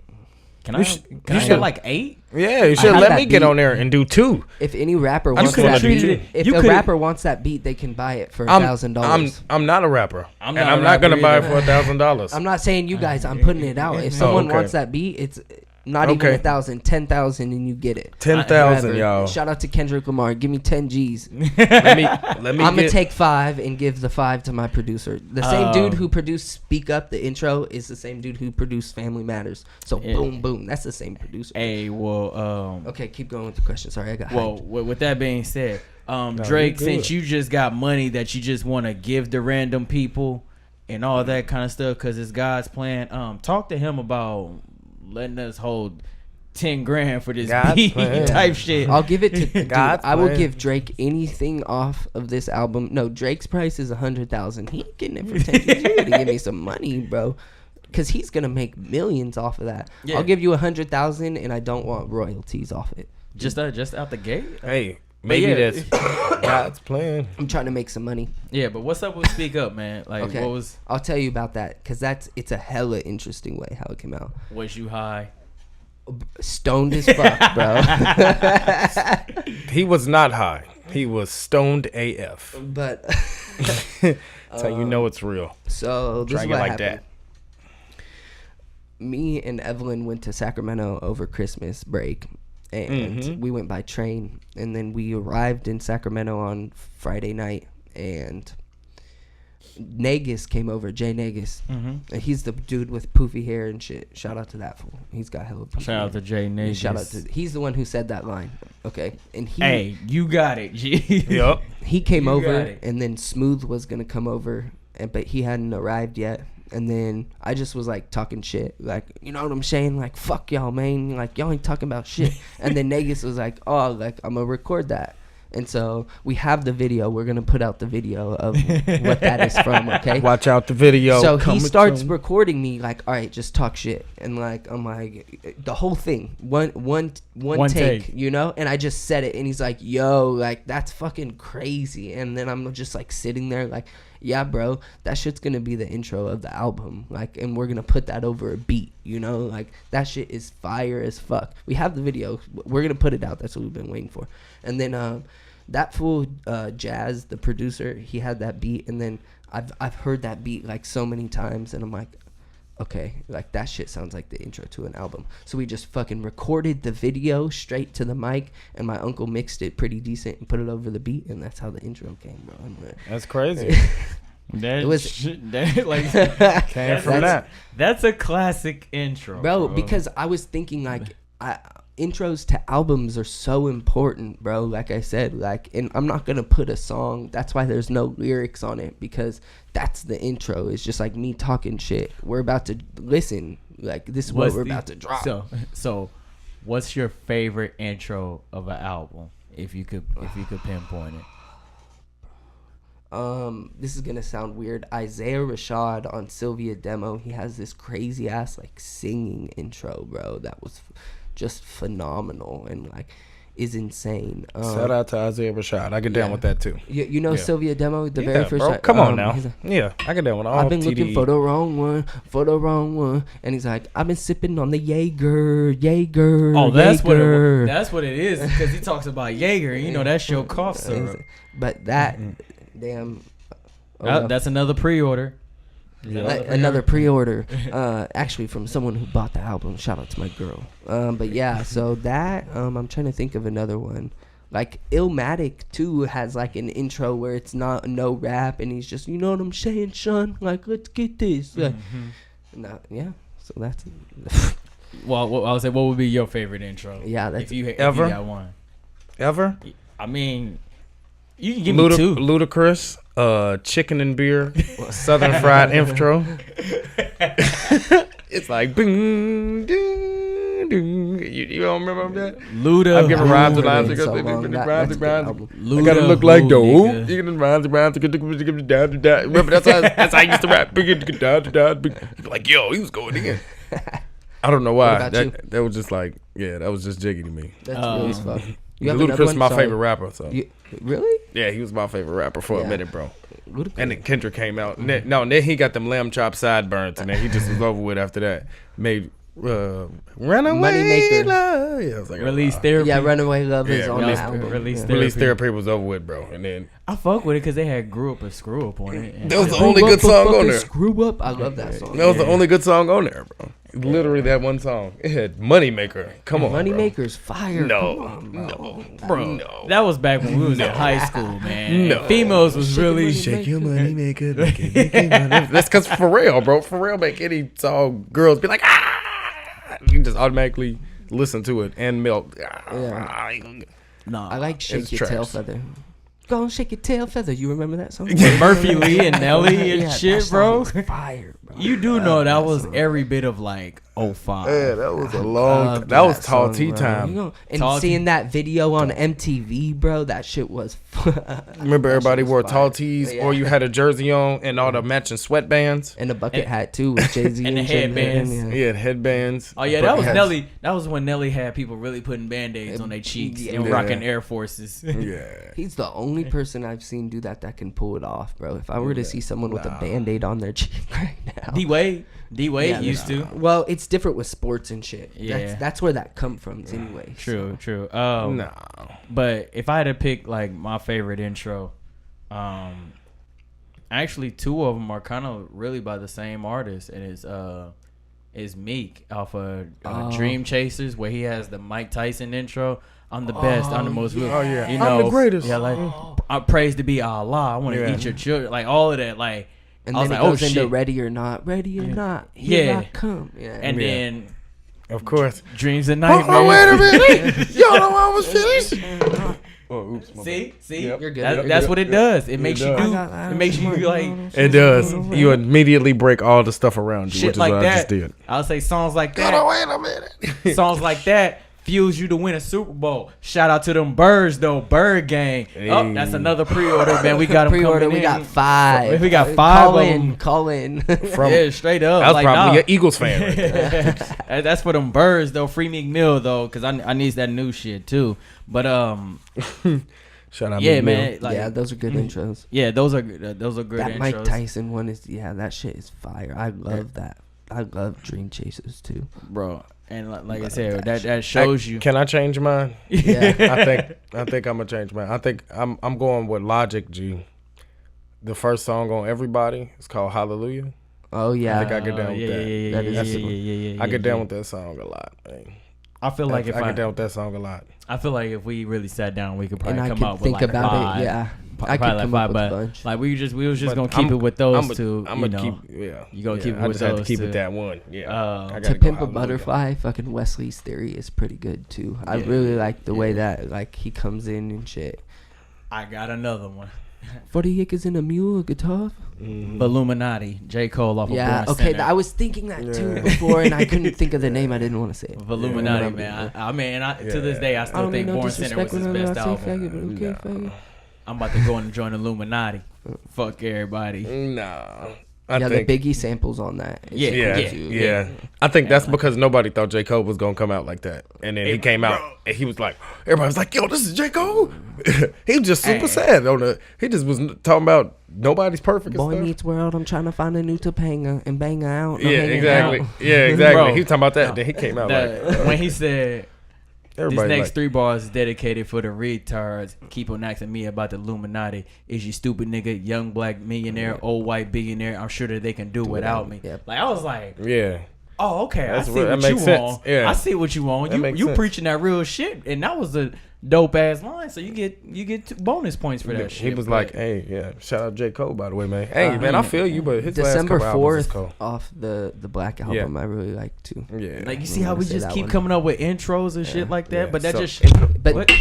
Can I should- get like 8? Yeah, you should had let that me get beat. on there and do 2. If any rapper I'm wants cool that with beat, it. if You a could- rapper wants that beat, they can buy it for I'm $1,000. I'm not a rapper. I'm and not a I'm not gonna rapper buy it either. for $1,000. I'm not saying you guys. I'm putting it out. If someone okay. wants that beat, it's not Okay. even 1,000, 10,000, and you get it. 10,000, Whatever. y'all. Shout out to Kendrick Lamar. Give me 10 G's. let me I'm gonna get, take 5 and give the 5 to my producer. The same dude who produced "Speak Up," the intro, is the same dude who produced "Family Matters." So Yeah. boom, boom. That's the same producer. Hey, well, Okay, keep going with the question. Sorry, I got well, hyped. with that being said, Drake, you since good. you just got money that you just want to give to random people and all that kind of stuff, because it's God's plan. Talk to him about letting us hold 10 grand for this God's beat plan. type shit. I'll give it to dude, God's I will plan. give Drake anything off of this album. No, Drake's price is 100,000. He ain't getting it for 10. You gotta give me some money, bro, because he's gonna make millions off of that. Yeah. I'll give you 100,000, and I don't want royalties off it. just out the gate. hey, maybe yeah. that's God's plan. I'm trying to make some money. Yeah, but what's up with Speak Up, man? Like, Okay, what was I'll tell you about that, because it's a hella interesting way how it came out. you high? Stoned as fuck, bro. He was not high. He was stoned AF. But That's how you know it's real. so this is Trying it what like happened. that. Me and Evelyn went to Sacramento over Christmas break, and we went by train, and then we arrived in Sacramento on Friday night, and Nagus came over, Jay Nagus. Mm-hmm. And he's the dude with poofy hair and shit. Shout out to that fool. He's got hella poofy Shout out to Jay hair. Nagus. Shout out to, he's the one who said that line. Okay. And he Hey, you got it, G. Yup. he came You over, got it. and then Smooth was gonna come over, but he hadn't arrived yet. And then I just was like talking shit, like, you know what I'm saying, like, fuck y'all, man, like, y'all ain't talking about shit. And then Nagus was like, oh, like, I'm gonna record that. And so we have the video. We're gonna put out the video of what that is from. Okay. Watch out the video. So he coming starts soon. recording me like, all right, just talk shit, and like I'm like the whole thing, one take, you know. And I just said it, and he's like, yo, like that's fucking crazy. And then I'm just like sitting there like, yeah, bro, that shit's gonna be the intro of the album, like, and we're gonna put that over a beat, you know, like that shit is fire as fuck. We have the video. We're gonna put it out. That's what we've been waiting for. And then that fool Jazz, the producer, he had that beat, and then I've heard that beat like so many times, and I'm like, okay, like that shit sounds like the intro to an album. So we just fucking recorded the video straight to the mic, and my uncle mixed it pretty decent and put it over the beat, and that's how the intro came, bro. That's crazy. That It was- shit, that, like, Came from that. That's a classic intro, bro, because I was thinking like intros to albums are so important, bro, like I said, like, and I'm not gonna put a song, that's why there's no lyrics on it, because that's the intro. It's just like me talking shit. We're about to listen, like this is what we're about to drop. So what's your favorite intro of an album, if you could pinpoint it? This is gonna sound weird. Isaiah Rashad on Sylvia Demo, he has this crazy ass like singing intro, bro, that was just phenomenal and like is insane. Shout out to Isaiah Rashad. I get down with that too. You know Yeah. Sylvia Demo, the Yeah, very first bro. time. Come on now. He's like, Yeah, I get down with all I've been TDE. looking for the wrong one, and he's like, I've been sipping on the Jaeger. Oh, that's Jaeger. what it is, because he talks about Jaeger. You know that's your cough syrup. But that, damn. That's another pre-order. Another pre-order, actually from someone who bought the album. Shout out to my girl. But yeah, so that I'm trying to think of another one. Like Illmatic too has like an intro where it's no rap, and he's just, you know what I'm saying, son? Like, let's get this. Like, yeah. So that's Well, I would say, what would be your favorite intro? Yeah, that's if you ever? got one. Ever? I mean, you can give me two. Ludacris, chicken and beer, Southern fried intro. It's like bing, ding, ding. You don't remember that? Luda. I'm giving rhymes and Luda lines. been so long. That's a good album. I gotta look like the nigga. you can rhymes and rhymes. Remember that's how I used to rap. You'd be like, yo, he was going in. I don't know why. What about you? That was just like, yeah, that was just jiggy to me. That's really as fuck. You have another Ludacris is one? my Sorry. favorite rapper. So Really? yeah, he was my favorite rapper for a Yeah. minute, bro. Ludacris. And then Kendrick came out. Then he got them lamb chop sideburns, and then he just was over with after that. Made Runaway Moneymaker. Love. Yeah, I was like, Release Therapy. Yeah, Runaway Love is Yeah, on Release- the album. Release Yeah. Therapy. Release Therapy was over with, bro. And then I fuck with it because they had Grew Up a Screw Up on it. And that was the Screw only up, good song fucking on there. Screw up. I love that song. That was the only good song on there, bro. Literally that one song. It had Moneymaker. Come on, bro. Moneymaker's fire. No, Come on, bro. Bro, No. that was back when we was in high school, man. No. Females was really Shake Your money maker, make it money. That's because Pharrell, bro. Pharrell make any song girls be like, ah. You just automatically listen to it and melt. Nah. I like Shake It's Your Tail trash. Feather. Go and shake your tail feather. You remember that song? Murphy Lee and Nelly and Yeah, shit, that bro. song is fire, bro. You do know that was every bit of like 05. Yeah, that was a long. Loved That was that tall song, T bro. time. You know, and Tall T- seeing that video on MTV, bro, that shit was. Remember, everybody was wore fire. tall tees, Yeah. or you had a jersey on and all the matching sweatbands. And a bucket hat too with Jay Z and the Jay-Z. headbands. Yeah. He had headbands. Oh yeah, that was Hats. Nelly. That was when Nelly had people really putting band-aids on their cheeks and Yeah. rocking Air Forces. Yeah. He's the only person I've seen do that can pull it off, bro. If I were to see someone with a Band-Aid on their cheek right now. D Wade Yeah, used to. Well, it's different with sports and shit. Yeah. That's where that come from anyway. True. No. But if I had to pick like my favorite intro, actually two of them are kind of really by the same artist, and it's Meek off of Dream Chasers, where he has the Mike Tyson intro. I'm the best. I'm the most real. Oh, yeah. You I'm know, the greatest. Yeah, like I praise to be Allah. I want to Yeah. eat your children. Like all of that. Like And I was then like, it oh goes into shit. ready or not, here Yeah. I come. Yeah. And then Of course. dreams and nightmares. Oh, wait a minute. Y'all know I was finished. Oh, oops. my bad. See, You're good. That's what it does. It makes you does. do. It makes you like It does. You immediately break all the stuff around you, shit which is like what I just that. did. I'll say songs like Hold that. on, wait a minute. Songs like that fuels you to win a Super Bowl. Shout out to them Birds though, Bird Gang. Oh, that's another pre-order, man. We got them Pre-order. coming We got in. 5. We got 5 Call of in. them. Call in. From, Yeah, straight up. I was like, probably nah. an Eagles fan right there. That's for them Birds though. Free Meek Mill though, cause I need that new shit too. But Shout out yeah, Meek Mill. man. Like, Yeah, those are good intros. yeah, those are good That intros. Mike Tyson one is that shit is fire. I love that. I love Dream Chasers too. Bro. And like I said, that shows you. Can I change mine? Yeah. I think I'm gonna change mine. I think I'm going with Logic G. The first song on Everybody is called Hallelujah. Oh yeah. I think I get down with yeah, that. yeah, That is- yeah. I get down with that song a lot. Man. I feel like if I get down with that song a lot. I feel like if we really sat down, we could And probably I come could out with think like about 5. it. Yeah. Probably I could like come 5, up with a but bunch. like we was just But gonna keep it with those two. I'm You gonna know, keep. Yeah. You gonna yeah, keep it I with just had to those keep two. it that one. Yeah. I gotta To go Pimp a Hallelujah. Butterfly, fucking Wesley's Theory is pretty good too. I really like the way that like he comes in and shit. I got another one. 40 acres and a mule, a guitar. Illuminati, J. Cole off Yeah, of Born okay. Sinner. I was thinking that too before, and I couldn't think of the name. I didn't want to say it. Illuminati, Yeah. man. I mean, to this day, I I still don't think mean no Born Sinner was disrespect his when I best say album. faggot, but okay, faggot. I'm about to go and join Illuminati. Fuck everybody. Nah. Yeah, think, the Biggie samples on that. is Yeah, cool, Yeah, too. yeah. I think that's because nobody thought J. Cole was gonna come out like that, and then he came out and he was like, everybody was like, "Yo, this is J. Cole." He was just super Hey. sad on the. He just was talking about nobody's perfect. And Boy stuff. meets world. I'm trying to find a new Topanga and bang her out. No Yeah, hanging exactly. out. Yeah, exactly. Bro, he was talking about that. Then he came out like When he said, these everybody next like, 3 bars is dedicated for the retards. Keep on asking me about the Illuminati. Is you stupid nigga, young black millionaire, old white billionaire? I'm sure that they can do without me. Yep. Like I was like, yeah. oh okay, That's I see what- what that you makes sense. want. Yeah. I see what you want. That You makes you sense. preaching that real shit, and that was a dope ass line. So you get 2 bonus points for that shit. He was but- like, "Hey, yeah, shout out J. Cole, by the way, man. Hey, man, I feel you, but his December last couple albums is 4th cool. off the Black album. I really like too. Yeah, like you I see how wanna we say just that keep one. coming up with intros and shit like that, Yeah. but that So- just But what?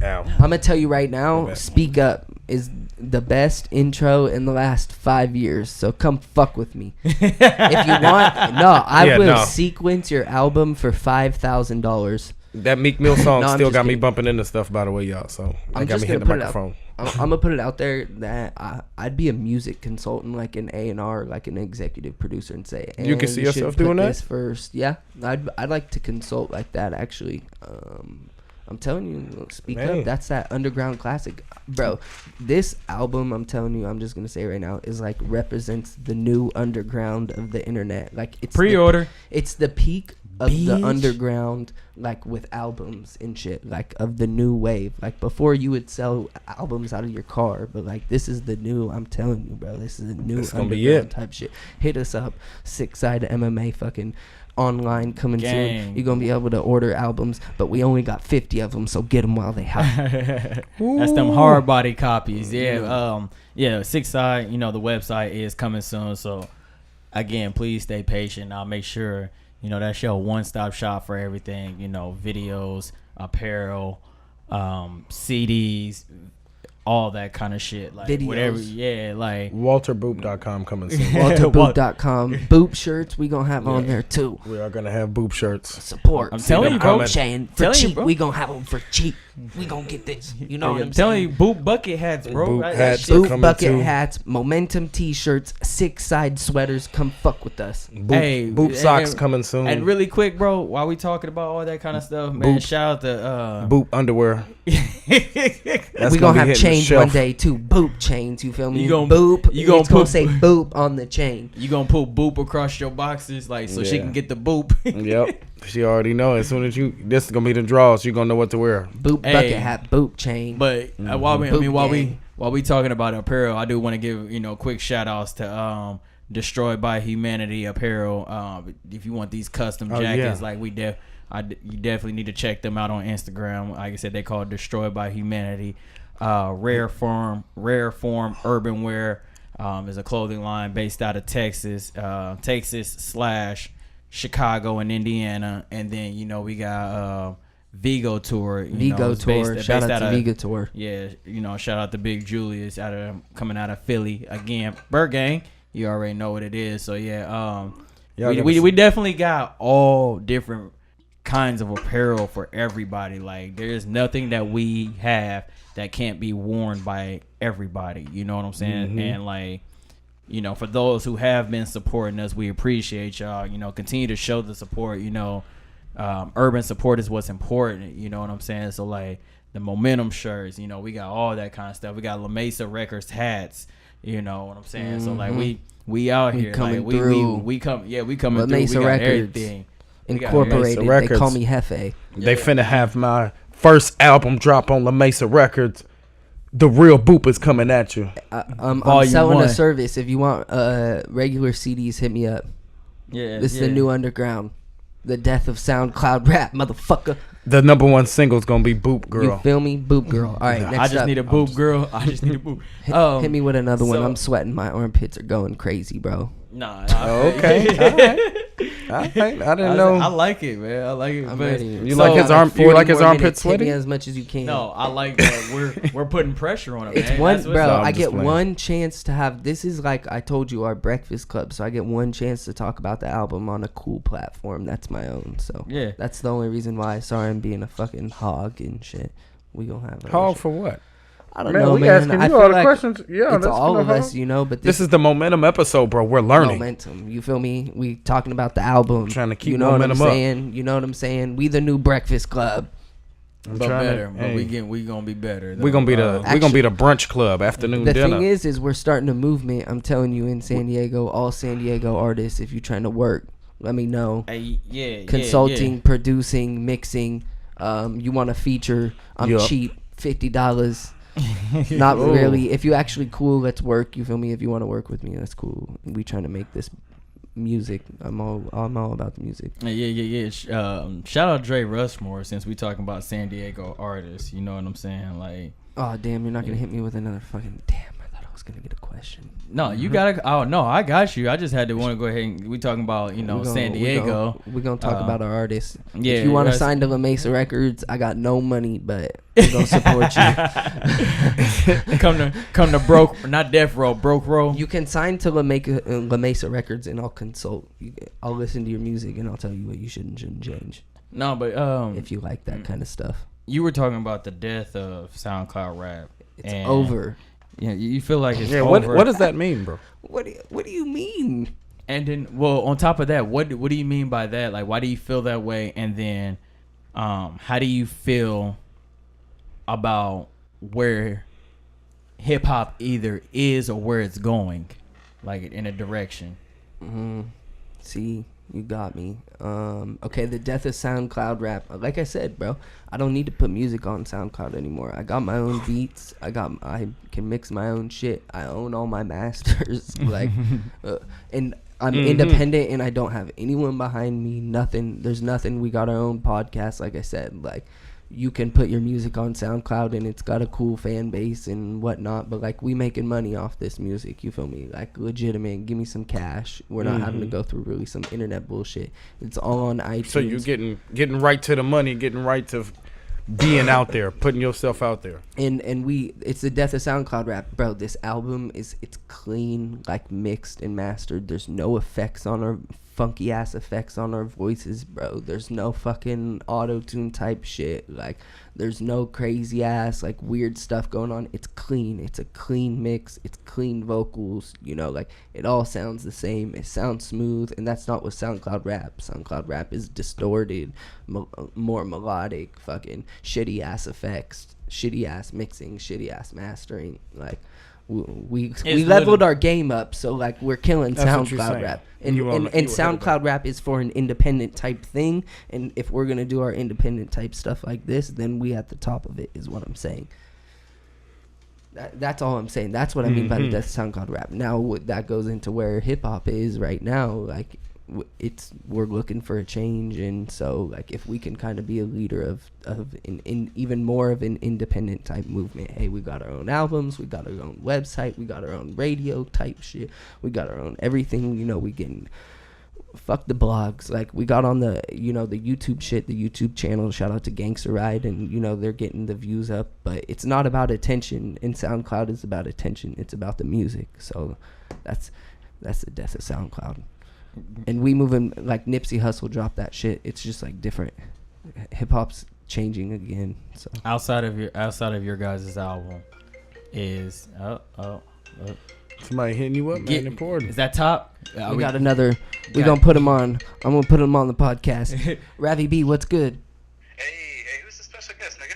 Ow. I'm gonna tell you right now, Speak Up is the best intro in the last 5 years. So come fuck with me. If you want, I Yeah, will no. sequence your album for $5,000. That Meek Mill song No, I'm still just got me kidding. bumping into stuff, by the way, y'all. So I I'm got just me gonna hitting the put it out. microphone. I'm gonna put it out there that I'd be a music consultant, like an A&R, like an executive producer, and say, You can "And see should yourself put doing that? this first." Yeah, I'd like to consult like that. Actually, I'm telling you, Speak Man. Up. That's that underground classic, bro. This album, I'm telling you, I'm just gonna say right now, is like represents the new underground of the internet. Like it's Pre-order. it's the peak of the Bitch. underground, like with albums and shit, like of the new wave. Like before, you would sell albums out of your car, but like this is the new. I'm telling you, bro, this is the new It's gonna be underground it. type shit. Hit us up, 6-Side MMA, fucking online coming Gang. soon. You're gonna be able to order albums, but we only got 50 of them, so get them while they hot. That's them hard body copies. Yeah. 6-Side, the website is coming soon. So again, please stay patient. I'll make sure, that's your one-stop shop for everything, videos, apparel, CDs, all that kind of shit. Like Videos. whatever. Yeah. Like WalterBoop.com coming soon. WalterBoop.com. Boop shirts, we gonna have on there too. We are gonna have boop shirts. Support. I'm telling them you, bro. coming. Saying for Telling you, cheap, bro. we gonna have them for cheap. We gonna get this. You know what I'm I'm telling saying? you, boot bucket hats, bro. Boot That hats. shit- Boot Boot coming bucket too. hats, Momentum t-shirts, 6-Side sweaters. Come fuck with us. Boop socks and- coming soon. And really quick, bro, while we talking about all that kind of stuff, man, Boop. shout out to Boop underwear. That's We gonna have be hitting the chains shelf. one day too. Boop chains. You feel me? You gon- boop. you gon' It's gonna put- say boop on the chain. you gonna put boop across your boxes, like so she Yeah. can get the boop. Yep. She already know. As soon as this is gonna be the draws, you gonna know what to wear. Boop Hey. bucket hat. Boop chain. But while we, Boop while gang. we talking about apparel, I do want to give quick shout outs to Destroyed by Humanity apparel. If you want these custom Oh, jackets, yeah. like you definitely need to check them out on Instagram. Like I said, they call it Destroyed by Humanity. Rare form urban wear. is a clothing line based out of Texas / Chicago and Indiana, and then we got Vigo Tour. Shout out to Vigo Tour. Yeah, shout out to Big Julius coming out of Philly again. Bird Gang, you already know what it is. So yeah, we definitely got all different kinds of apparel for everybody. Like there's nothing that we have that can't be worn by everybody. You know what I'm saying? Mm-hmm. And like, for those who have been supporting us, we appreciate y'all. Continue to show the support. Urban support is what's important. You know what I'm saying? So like the Momentum shirts, we got all that kind of stuff. We got La Mesa Records hats. You know what I'm saying? So like we out here, coming like through. we coming through. La Mesa We got Records. everything. Incorporated. Records. They call me Hefe. They finna have my first album drop on La Mesa Records. The Real Boop is coming at you. I'm Volume selling 1. a service. If you want regular CDs, hit me up. Yeah, This is the new underground. The death of SoundCloud rap, motherfucker. The number one single is gonna be Boop Girl. You feel me? Boop Girl. All right, next I just up. need a boop, girl. I just need a boop. Hit me with another one. so- I'm sweating. My armpits are going crazy, bro. Nah. Okay. All right. I didn't know. I like it, man. I like it. I'm but- ready. You like his Got arm- you 40 like his more armpit minutes. Hit sweaty? me as much as you can. No, I like that we're putting pressure on him. It's man. one, That's what's bro. up. I'm I just get playing. one chance to have. This is like I told you, our Breakfast Club. So I get one chance to talk about the album on a cool platform that's my own. So Yeah. that's the only reason why I saw him being a fucking hog and shit. We gonna have Hog for what? I don't Man, know, we man. asking I you feel all the like questions. Yeah, it's that's all no of us, hog. But This is the Momentum episode, bro. We're learning. momentum. You feel me? We talking about the album. Trying to keep you know momentum what up. I'm saying? You know what I'm saying? We the new Breakfast Club. I'm But trying better. to- But hey, we gonna be better. we gonna be the though. we gonna be the brunch club afternoon The dinner. thing is we're starting a movement. I'm telling you, in San Diego, all San Diego artists, if you're trying to work, let me know. Yeah. Consulting, producing, mixing. You want a feature? I'm Yup. cheap, $50. Not really. If you actually cool, let's work. You feel me? If you want to work with me, that's cool. We trying to make this music. I'm all about the music. Yeah. Shout out Dre Rushmore since we talking about San Diego artists. You know what I'm saying? Like, Oh damn! You're not gonna hit me with another fucking damn. I thought I was gonna get a question. no, you gotta. Oh no, I got you. I just had to want to go ahead and we talking about San Diego. We're gonna talk about our artists. Yeah, If you want to that's- sign to La Mesa Records, I got no money, but we're gonna support you. come to broke, not death row, broke row. You can sign to La Mesa Records, and I'll consult. I'll listen to your music, and I'll tell you what you should and shouldn't change No, but if you like that kind of stuff. you were talking about the death of SoundCloud rap. It's and over. Yeah, you feel like it's Yeah, over. what does that mean, bro? What do you mean? And then, well, on top of that, what do you mean by that? Like, why do you feel that way? And then, how do you feel about where hip hop either is or where it's going, like in a direction? See, you got me. Okay, the death of SoundCloud rap. Like I said, bro, I don't need to put music on SoundCloud anymore. I got my own beats. I can mix my own shit. I own all my masters. And I'm independent, and I don't have anyone behind me. Nothing. There's nothing. We got our own podcast. Like I said, like you can put your music on SoundCloud, and it's got a cool fan base and whatnot. But like we making money off this music. You feel me? Like legitimate. Give me some cash. We're not having to go through really some internet bullshit. It's all on iTunes. So you getting right to the money, getting right to being out there, putting yourself out there. and it's the death of SoundCloud rap, bro. This album it's clean, like mixed and mastered. There's no effects on our funky ass effects on our voices, bro. There's no fucking auto-tune type shit. Like there's no crazy ass like weird stuff going on. It's clean. It's a clean mix. It's clean vocals, like it all sounds the same. It sounds smooth, and that's not what SoundCloud rap. SoundCloud rap is distorted, more melodic, fucking shitty ass effects, shitty ass mixing, shitty ass mastering. Like we leveled our game up, so like we're killing That's what you're SoundCloud saying. rap, and You ahead of SoundCloud rap is for an independent type thing. And if we're gonna do our independent type stuff like this, then we at the top of it is what I'm saying. That's all I'm saying. That's what I mean by the death of SoundCloud rap. Now that goes into where hip hop is right now. Like we're looking for a change, and so like if we can kind of be a leader of in even more of an independent type movement. Hey, we got our own albums, we got our own website, we got our own radio type shit, we got our own everything. We getting fuck the blogs. Like we got on the the YouTube shit, the YouTube channel. Shout out to Gangster Ride, and they're getting the views up. But it's not about attention. And SoundCloud is about attention. It's about the music. So that's the death of SoundCloud. And we moving like Nipsey Hussle dropped that shit. It's just like different. Hip hop's changing again. So outside of your guys' album is Somebody hitting you up, man. Important. Is that top? We got another. We gonna put him on. I'm gonna put him on the podcast. Ravi B, what's good? Hey, who's the special guest, nigga?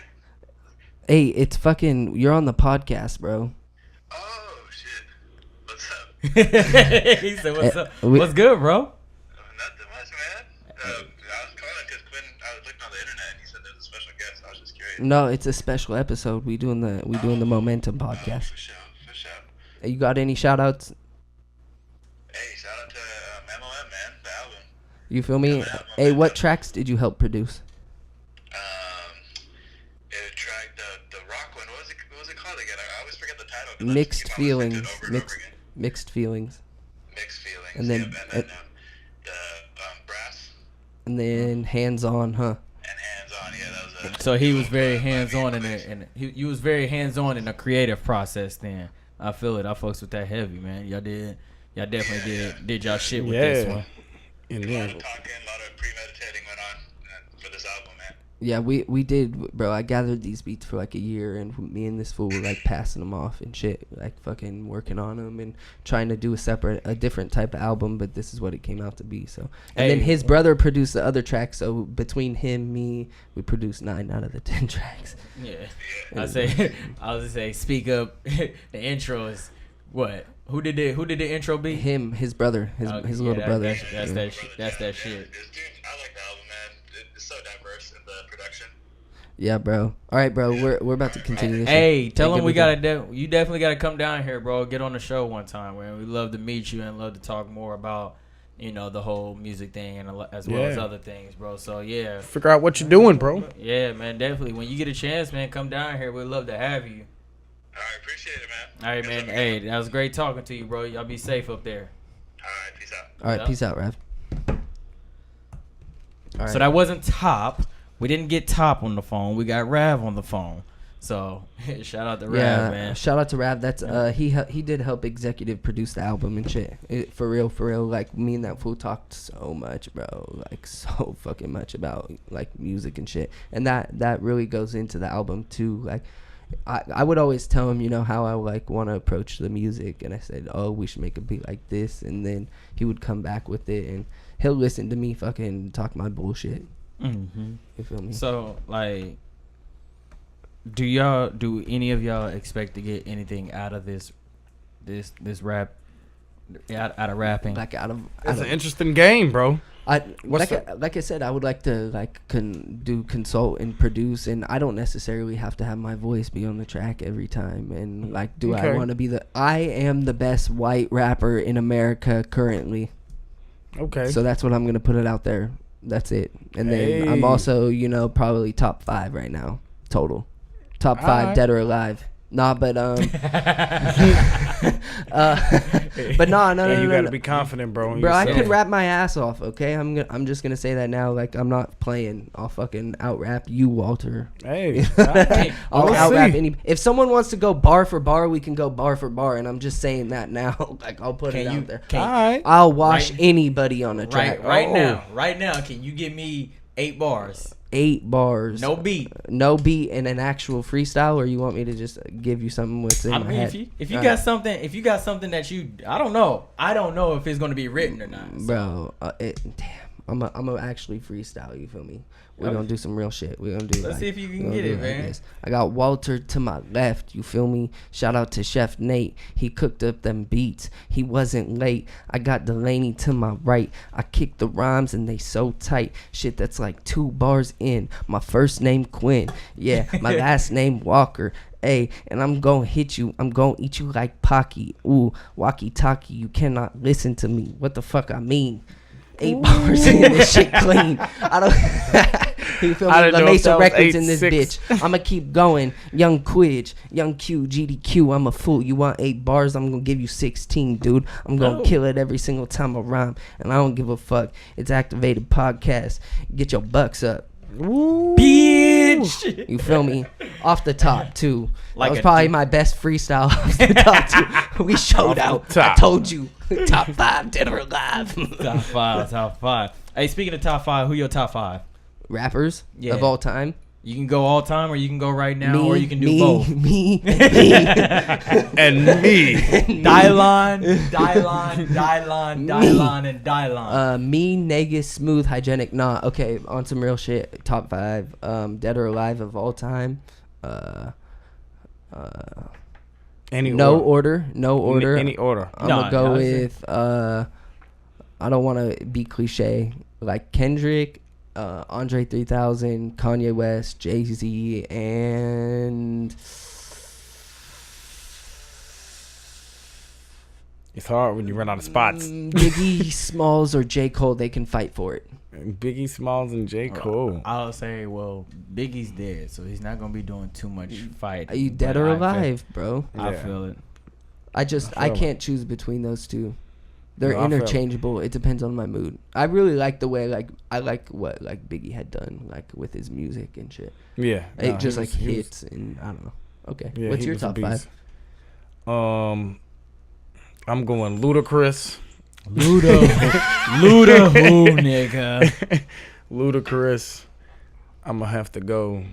Hey, it's fucking. You're on the podcast, bro. Oh shit. What's up? He said, "What's up? What's good, bro?" Nothing much, man. I was calling because Quinn. I was looking on the internet and he said there's a special guest. I was just curious. No, it's a special episode. We doing the Momentum podcast. For sure. You got any shout outs? Hey, shout out to MLM, man. The album. You feel me? Hey, what tracks did you help produce? It tracked the rock one. What was it called again? I always forget the title. Mixed Feelings. Mixed Feelings. And then the brass. And then Hands On, huh? And Hands On, yeah, that was So he was very hands on in it, and he was very hands on in the creative process. Then I feel it. I fucks with that heavy, man. Y'all definitely did y'all shit with this one. A lot of talking, a lot of premeditating went on for this album, man. Yeah, we did, bro. I gathered these beats for like a year, and me and this fool were like passing them off and shit, like fucking working on them and trying to do a different type of album. But this is what it came out to be. So, and then his brother produced the other tracks. So between him, me, we produced 9 out of the 10 tracks. Yeah, I was just say, speak up. The intro is what? Who did the intro be? Him, his brother, his little brother. That's that shit. I like the album, man. It's so diverse in the production. Yeah, bro. All right, bro. We're about to continue this. Hey, tell him you definitely gotta come down here, bro. Get on the show one time, man. We'd love to meet you and love to talk more about the whole music thing and as well as other things, bro. So yeah, figure out what you're doing, bro. Yeah, man. Definitely. When you get a chance, man, come down here. We'd love to have you. All right, appreciate it, man. All right, man. Hey, that was great talking to you, bro. Y'all be safe up there. All right, peace out. All right, peace out, Rav. All right. So that wasn't Top. We didn't get Top on the phone. We got Rav on the phone. So shout out to Rav, man. Shout out to Rav. That's he did help executive produce the album and shit. For real. Like me and that fool talked so much, bro. Like so fucking much about like music and shit. And that really goes into the album too. Like I would always tell him, how I like want to approach the music, and I said, oh, we should make a beat like this, and then he would come back with it, and he'll listen to me fucking talk my bullshit. Mm-hmm. You feel me? So like, do any of y'all expect to get anything out of this rap, out of rapping? Like It's an interesting game, bro. Like I said, I would like to consult and produce, and I don't necessarily have to have my voice be on the track every time. And I want to be I am the best white rapper in America currently. Okay. So that's what I'm gonna put it out there. That's it. And then I'm also probably top 5 right now total. Top 5 dead or alive. Nah, but but no. You gotta be confident, bro. Bro, I could rap my ass off. Okay, I'm just gonna say that now. Like I'm not playing. I'll fucking out rap you, Walter. Hey, I'll out rap any. If someone wants to go bar for bar, we can go bar for bar. And I'm just saying that now. Like I'll put it out there. I'll wash anybody on a track. Right now. Can you give me 8 bars? 8 bars. No beat. No beat and an actual freestyle, or you want me to just give you something what's in my head? If you got something that you, I don't know if it's gonna be written or not. So. Bro, I'm gonna actually freestyle. You feel me? We're gonna do some real shit. We're gonna do. Let's see if you can get it, man. I got Walter to my left. You feel me? Shout out to Chef Nate. He cooked up them beats. He wasn't late. I got Delaney to my right. I kicked the rhymes and they so tight. Shit, that's like 2 bars in. My first name Quinn. Yeah, my last name Walker. Hey, and I'm gonna hit you. I'm gonna eat you like Pocky. Ooh, walkie talkie. You cannot listen to me. What the fuck I mean? 8 bars in this shit clean. I don't. You feel I me? didn't La know if Mesa that was Records in this 8-6. bitch. I'ma keep going. Young Quidge, Young Q, GDQ. I'm a fool. You want 8 bars? I'm gonna give you 16, dude. I'm gonna kill it every single time I rhyme, and I don't give a fuck. It's Activated Podcast. Get your bucks up. Bitch. You feel me? Off the top too. Like That was a probably dude. my best freestyle off the top too. We showed out. I top. told you. Top 5 dead or alive. Top five. Hey, speaking of top 5, who your top 5? Rappers Yeah. of all time. You can go all time, or you can go right now, Me, or you can do me, both. Me, me. And me. Dylon, and Dylon. Me, Negus, Smooth, Hygienic. Nah, okay, on some real shit. Top 5, dead or alive of all time. Any No order. order. Any order. I'm Nah, gonna go nah, with I don't want to be cliche, like Kendrick, Andre 3000, Kanye West, Jay-Z, and It's hard when you run out of spots. Biggie Smalls or J. Cole. They can fight for it. Biggie Smalls and J. Cole. I'll say, well, Biggie's dead, so he's not gonna be doing too much fighting. Are you dead but or I feel- alive, bro? I Yeah. feel it. I feel can't choose between those two. They're No, I feel it. interchangeable. It depends on my mood. I really like the way I like what Biggie had done with his music and shit. Yeah. It nah, just he was- he was- hits and I don't know. Okay, yeah, what's he your was a top beast. 5? I'm going Ludacris. Luda, who, nigga? Ludacris. I'm gonna have to go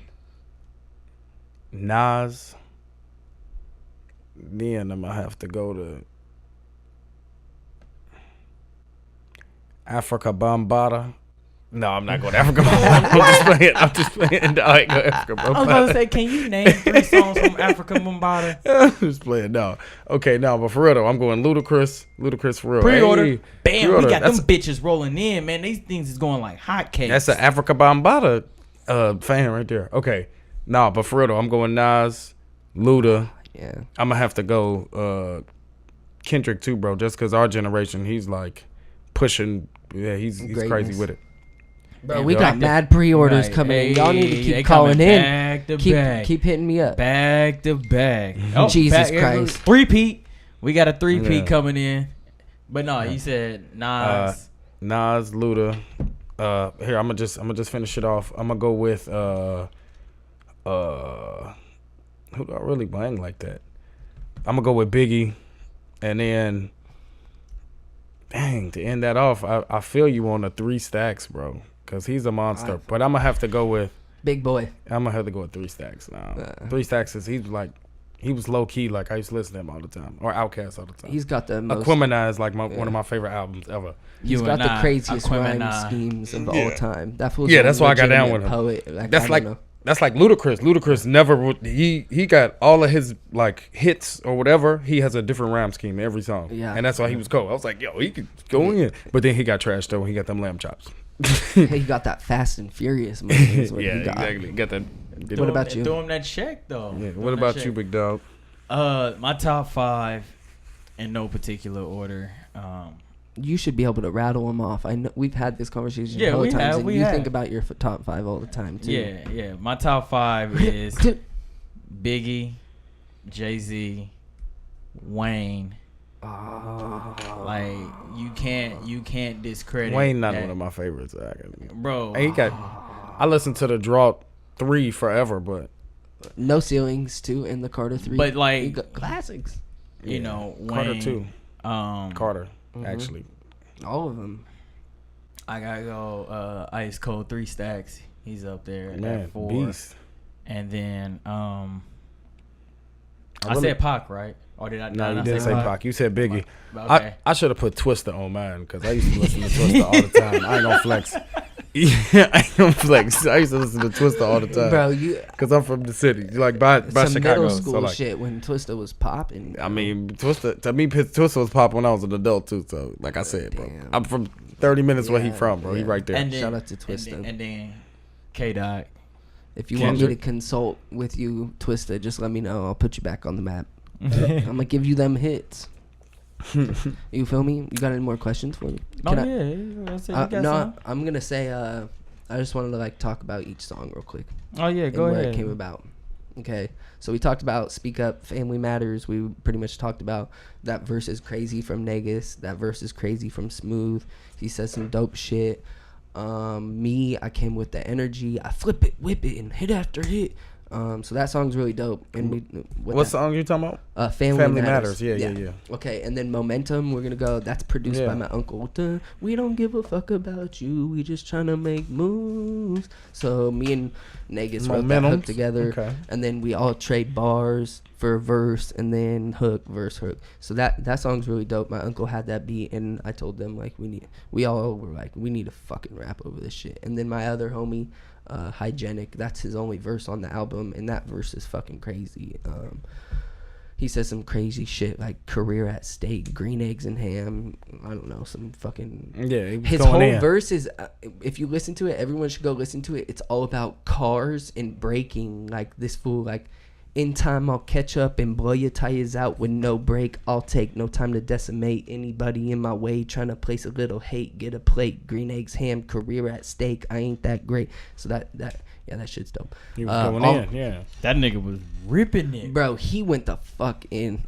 Nas. Then I'm gonna have to go to Africa Bambaataa. No, I'm not going to Africa Bambaataa. I'm just playing. No, I ain't going Africa I was about to Bambaataa. say, can you name 3 songs from Africa Bambaataa? I'm just playing. No. Okay, no, but for real though, I'm going Ludacris. Ludacris for real. Pre-order. Hey, Bam, pre-order. we got That's them bitches rolling in, man. These things is going like hotcakes. That's an Africa Bambaataa fan right there. Okay. No, but for real though, I'm going Nas, Luda. Yeah. I'm gonna have to go Kendrick too, bro. Just because our generation, he's like pushing. Yeah, he's Greatness. crazy with it. Bro, we Yeah. got mad pre-orders Right. coming in. Y'all need to Hey, keep they calling coming in. back to back. Keep hitting me up. Back to back. Jesus Christ. 3-peat. We got a 3-peat Yeah. coming in. But no, you said Nas. Nas, Luda. Here, I'm gonna just finish it off. I'm gonna go with who do I really bang like that? I'm gonna go with Biggie, and then dang, to end that off, I feel you on the 3 Stacks, bro, because he's a monster. But I'm gonna have to go with Big boy. 3 Stacks now. 3 Stacks is he was low key, like I used to listen to him all the time, or Outkast all the time. He's got the most. Aquemini is like one of my favorite albums ever. He's got the craziest rhyme Aquemini. schemes of all Yeah. time. That fool's Yeah, a that's why I got down legitimate with him. Poet. That's I like don't know. that's like Ludacris. Ludacris never would. He got all of his like hits or whatever. He has a different rhyme scheme every song. Yeah. and that's why he was cold. I was like, yo, he could go in. But then he got trashed though when he got them lamb chops. He got that Fast and Furious movie. Is what Yeah, he got. exactly. Got that. What about you? Throw him that check, though. Yeah. Throw What him that about check. you, big dog? My top 5, in no particular order. You should be able to rattle them off. I know we've had this conversation Yeah, a we couple times, have, and we you have. think about your top 5 all the time too. Yeah. My top 5 is Biggie, Jay-Z, Wayne. Like you can't discredit Wayne not that. one of my favorites. Bro. He got. I listened to the Drought 3 forever, but No Ceilings too, and the Carter 3. But, like- You got classics. You know, Carter Wayne, 2. Carter Mm-hmm. actually. All of them. I gotta go Ice Cold 3 Stacks. He's up there Man, at 4. beast. And then I really- said Pac, right? Or did I? No, you not didn't say Pac. You said Biggie. Okay. I should have put Twista on mine because I used to listen to Twista all the time. I ain't gonna flex. Yeah, I ain't gonna flex. I used to listen to Twista all the time. Bro, you Because I'm from the city, like by some Chicago. middle school So like, shit when Twista was popping. I mean, Twista to me, Twista was popping when I was an adult too. So like I said, bro, Damn. I'm from 30 minutes where he Yeah, from, bro. He yeah. right there. And then, Shout out to Twista. And then K-Dot. If you want me to Kendrick? consult with you, Twista, just let me know. I'll put you back on the map. I'm gonna give you them hits. You feel me? You got any more questions for me? Oh, Can I- yeah. I said you got no, some. I'm gonna say I just wanted to like talk about each song real quick. Oh, yeah, And go where ahead. it came about. Okay, so we talked about Speak Up, Family Matters. We pretty much talked about that verse is crazy from Negus. That verse is crazy from Smooth. He says some dope shit. Me, I came with the energy. I flip it, whip it, and hit after hit. So that song's really dope. And we, What song you talking about? Family Matters. Yeah. Okay, and then Momentum, we're gonna go. That's produced by my uncle. We don't give a fuck about you. We just trying to make moves. So me and Negus wrote that hook together, and then we all trade bars for a verse, and then hook, verse, hook. So that song's really dope. My uncle had that beat, and I told them like we all were like we need to fucking rap over this shit. And then my other homie, Hygienic, that's his only verse on the album, and that verse is fucking crazy. He says some crazy shit like career at stake, green eggs and ham. I don't know, some fucking his whole verse is if you listen to it, everyone should go listen to it. It's all about cars and braking. Like this fool, like in time I'll catch up and blow your tires out with no break. I'll take no time to decimate anybody in my way. Trying to place a little hate, get a plate, green eggs, ham, career at stake. I ain't that great. So that shit's dope. He was going in, That nigga was ripping it. Bro, he went the fuck in.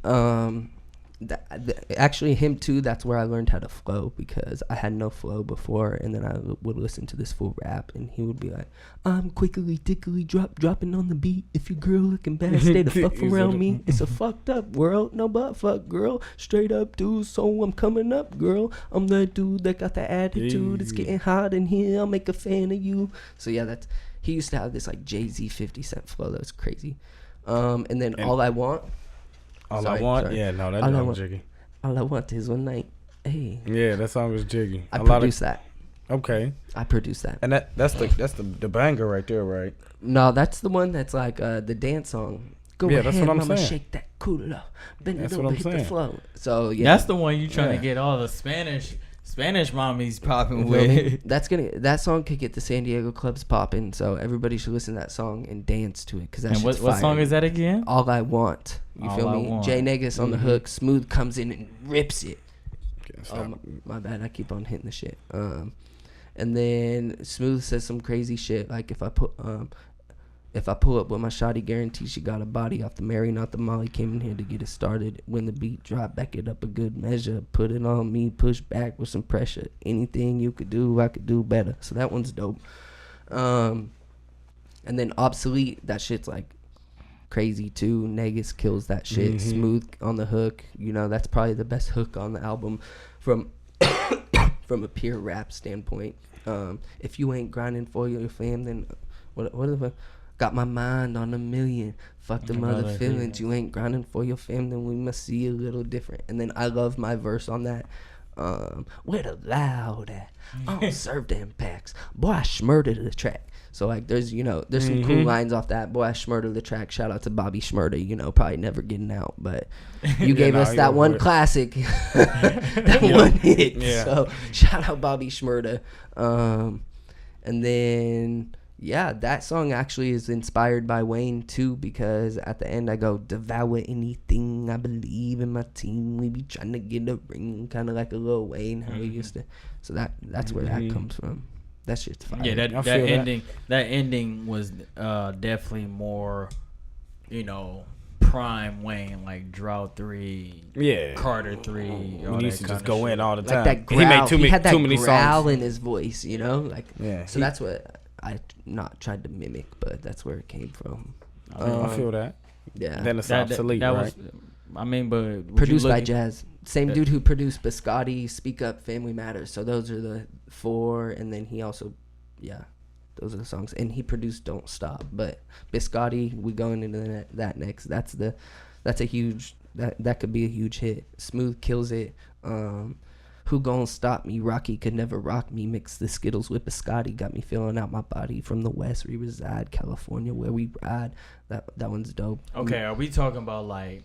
Actually, him too. That's where I learned how to flow, because I had no flow before, and then I would listen to this full rap, and he would be like, "I'm quickly, tickly, dropping on the beat. If your girl looking bad, stay the fuck around me. It's a fucked up world, no but fuck, girl. Straight up, dude. So I'm coming up, girl. I'm that dude that got the attitude. It's getting hot in here. I'll make a fan of you." So yeah, he used to have this like Jay-Z 50 Cent flow that was crazy. And then All I Want. All I Want? Yeah, no, that song was jiggy. All I want is one night. Hey. Yeah, that song was jiggy. I produced that. Okay. I produced that. And that's the banger right there, right? No, that's the one that's like the dance song. Go ahead, that's what I'm mama, saying. shake that cooler. Bend That's it what over, I'm hit the saying. flow. So yeah. That's the one you trying to get all the Spanish mommies popping You feel me? with. That song could get the San Diego clubs popping. So everybody should listen to that song and dance to it, because that And shit's what fire. song is that again? All I Want. You All feel I me? Want. Jay Negus on the hook. Smooth comes in and rips it. Stop. My bad. I keep on hitting the shit. And then Smooth says some crazy shit like if I pull up with my shawty, guarantee she got a body off the Mary, not the Molly. Came in here to get it started. When the beat drop, back it up a good measure. Put it on me, push back with some pressure. Anything you could do, I could do better. So that one's dope. And then Obsolete, that shit's like crazy too. Negus kills that shit. Smooth on the hook. You know, that's probably the best hook on the album from from a pure rap standpoint. If you ain't grinding for your fam, then what the fuck? Got my mind on a million. Fuck them other feelings. You ain't grinding for your fam, then we must see a little different. And then I love my verse on that. Where the loud at? I don't serve them packs. Boy, I schmurdered the track. So like there's some cool lines off that. Boy, I schmurdered the track. Shout out to Bobby Schmurder, probably never getting out, but you gave us that one classic. That one hit. Yeah. So shout out Bobby Schmurder. And then that song actually is inspired by Wayne too, because at the end I go, devour anything, I believe in my team, we be trying to get a ring, kind of like a Lil Wayne, how we used to. So that's where that comes from. That shit's fire. Yeah, that ending was definitely more, prime Wayne, like Drought 3, Carter 3. He used to just go in all the time. Like that growl. He had that too many growl songs in his voice, like. Yeah. So that's what I not tried to mimic, but that's where it came from. I feel that. Yeah. Then it's obsolete, right? But produced by Jazz, same dude who produced Biscotti, Speak Up, Family Matters. So those are the 4, and then he also, those are the songs, and he produced Don't Stop. But Biscotti, we going into that next. That's a huge that could be a huge hit. Smooth kills it. Who gon' stop me? Rocky could never rock me. Mix the Skittles with Biscotti. Got me feeling out my body. From the West, we reside. California, where we ride. That one's dope. Okay, are we talking about like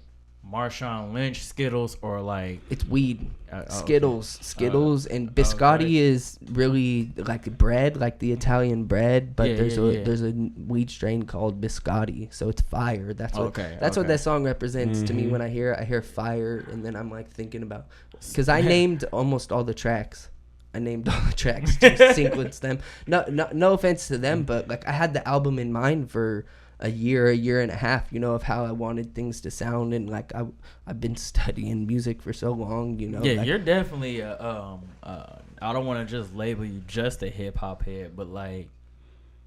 Marshawn Lynch Skittles or like It's weed. okay. Skittles, and biscotti okay. is really like bread, like the Italian bread, but Yeah, there's yeah, a yeah. there's a weed strain called biscotti, so it's fire. That's what Okay, that's what okay. that song represents to me. When I hear fire, and then I'm like thinking about, because I named almost all the tracks. I named all the tracks to sequence them. No offense to them, but like I had the album in mind for a year and a half, of how I wanted things to sound, and like I've been studying music for so long, Yeah, like, you're definitely I don't want to just label you just a hip hop head, but like,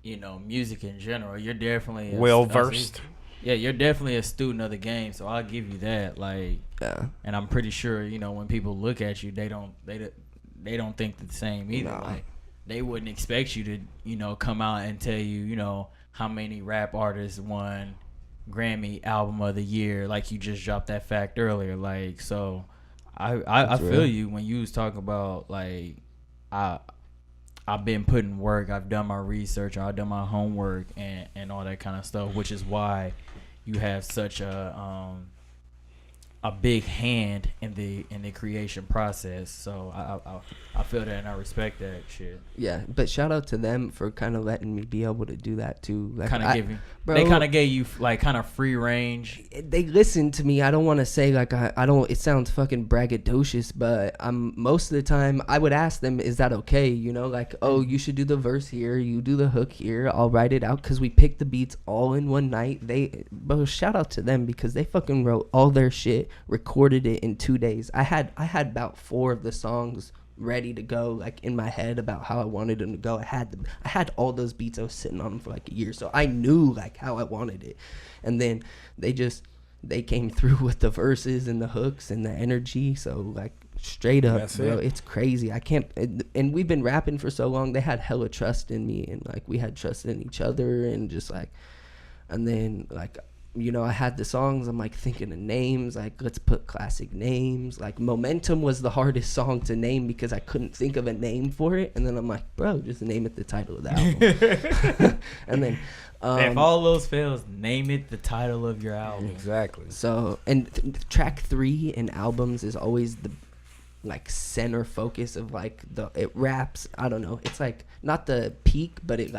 music in general, you're definitely Well versed. Yeah, you're definitely a student of the game, so I'll give you that. Like, yeah. and I'm pretty sure when people look at you, they don't think the same either. Nah. Like, they wouldn't expect you to come out and tell you how many rap artists won Grammy Album of the Year, like you just dropped that fact earlier. Like, so I feel you when you was talking about like I've been putting work, I've done my research, I've done my homework and all that kind of stuff, which is why you have such a big hand in the creation process. So I feel that and I respect that shit. Yeah, but shout out to them for kind of letting me be able to do that too. Like, They kind of gave you like kind of free range. They listened to me. I don't want to say like I don't. It sounds fucking braggadocious, but most of the time I would ask them, "Is that okay?" Like, oh, you should do the verse here, you do the hook here. I'll write it out because we picked the beats all in one night. But shout out to them because they fucking wrote all their shit, recorded it in 2 days. I had about 4 of the songs ready to go, like in my head about how I wanted them to go. I had all those beats. I was sitting on them for like a year, so I knew like how I wanted it. And then they came through with the verses and the hooks and the energy. So like straight up, bro, it's crazy. I can't. And we've been rapping for so long. They had hella trust in me, and like we had trust in each other, and just like, and then like, I had the songs, I'm like thinking of names, like let's put classic names. Like Momentum was the hardest song to name because I couldn't think of a name for it. And then I'm like, bro, just name it the title of the album. And then if all those fails, name it the title of your album. Exactly. So, and track 3 in albums is always the like center focus of like it raps. I don't know. It's like not the peak, but it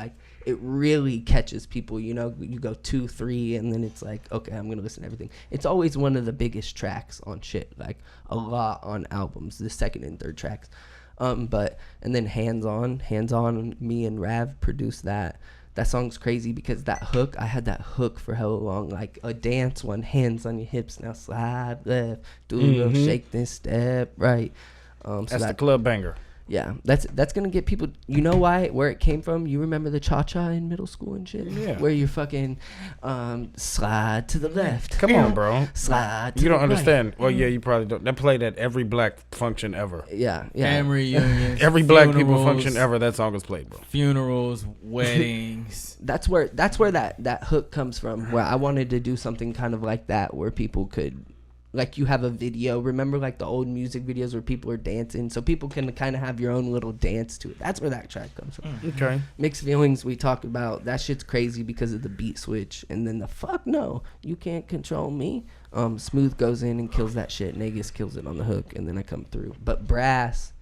really catches people. You go 2, 3, and then it's like, okay, I'm gonna listen to everything. It's always one of the biggest tracks on shit, like a lot on albums, the second and third tracks. And then Hands On, me and Rav produced that. That song's crazy because that hook, I had that hook for hella long, like a dance one, hands on your hips, now slide left, do a little shake, then step right. That's the club banger. Yeah, that's gonna get people. You know why? Where it came from? You remember the cha-cha in middle school and shit? Yeah. Where you're fucking slide to the left. Come on, bro. Slide to You don't the understand. right. Well, yeah, you probably don't. They played at every black function ever. Yeah. Family reunions. Every black people funerals, function ever, that song was played, bro. Funerals, weddings. That's where that hook comes from. Where I wanted to do something kind of like that, where people could. Like you have a video, remember like the old music videos where people are dancing, so people can kind of have your own little dance to it. That's where that track comes from. Okay. Mixed Feelings, we talked about, that shit's crazy because of the beat switch, and then the fuck no, you can't control me. Smooth goes in and kills that shit. Negus kills it on the hook, and then I come through. But Brass,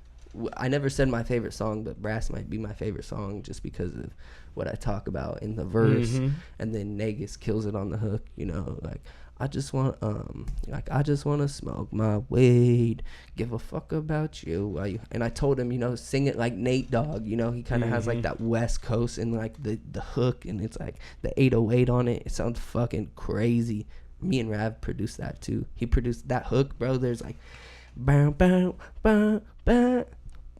I never said my favorite song, but Brass might be my favorite song just because of what I talk about in the verse, and then Negus kills it on the hook. Like. I just want to smoke my weed, give a fuck about you. And I told him, sing it like Nate Dogg. He kind of has like that West Coast and like the hook, and it's like the 808 on it. It sounds fucking crazy. Me and Rav produced that too. He produced that hook, bro. There's like, bow bow bow bow.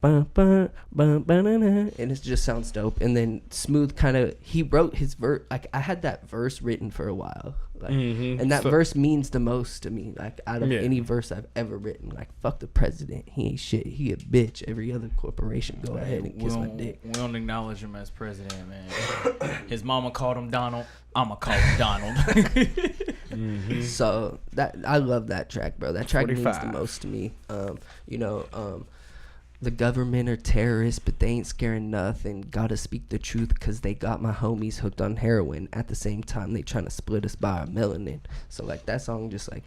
And it just sounds dope. And then Smooth he wrote his verse. Like I had that verse written for a while, and that verse means the most to me. Like out of any verse I've ever written, like fuck the president, he ain't shit, he a bitch. Every other corporation, go ahead and kiss my dick. We don't acknowledge him as president, man. His mama called him Donald. I'ma call him Donald. So that I love that track, bro. That track 45. means the most to me. The government are terrorists, but they ain't scaring nothing. Gotta speak the truth, cause they got my homies hooked on heroin. At the same time, they trying to split us by our melanin. So like that song just like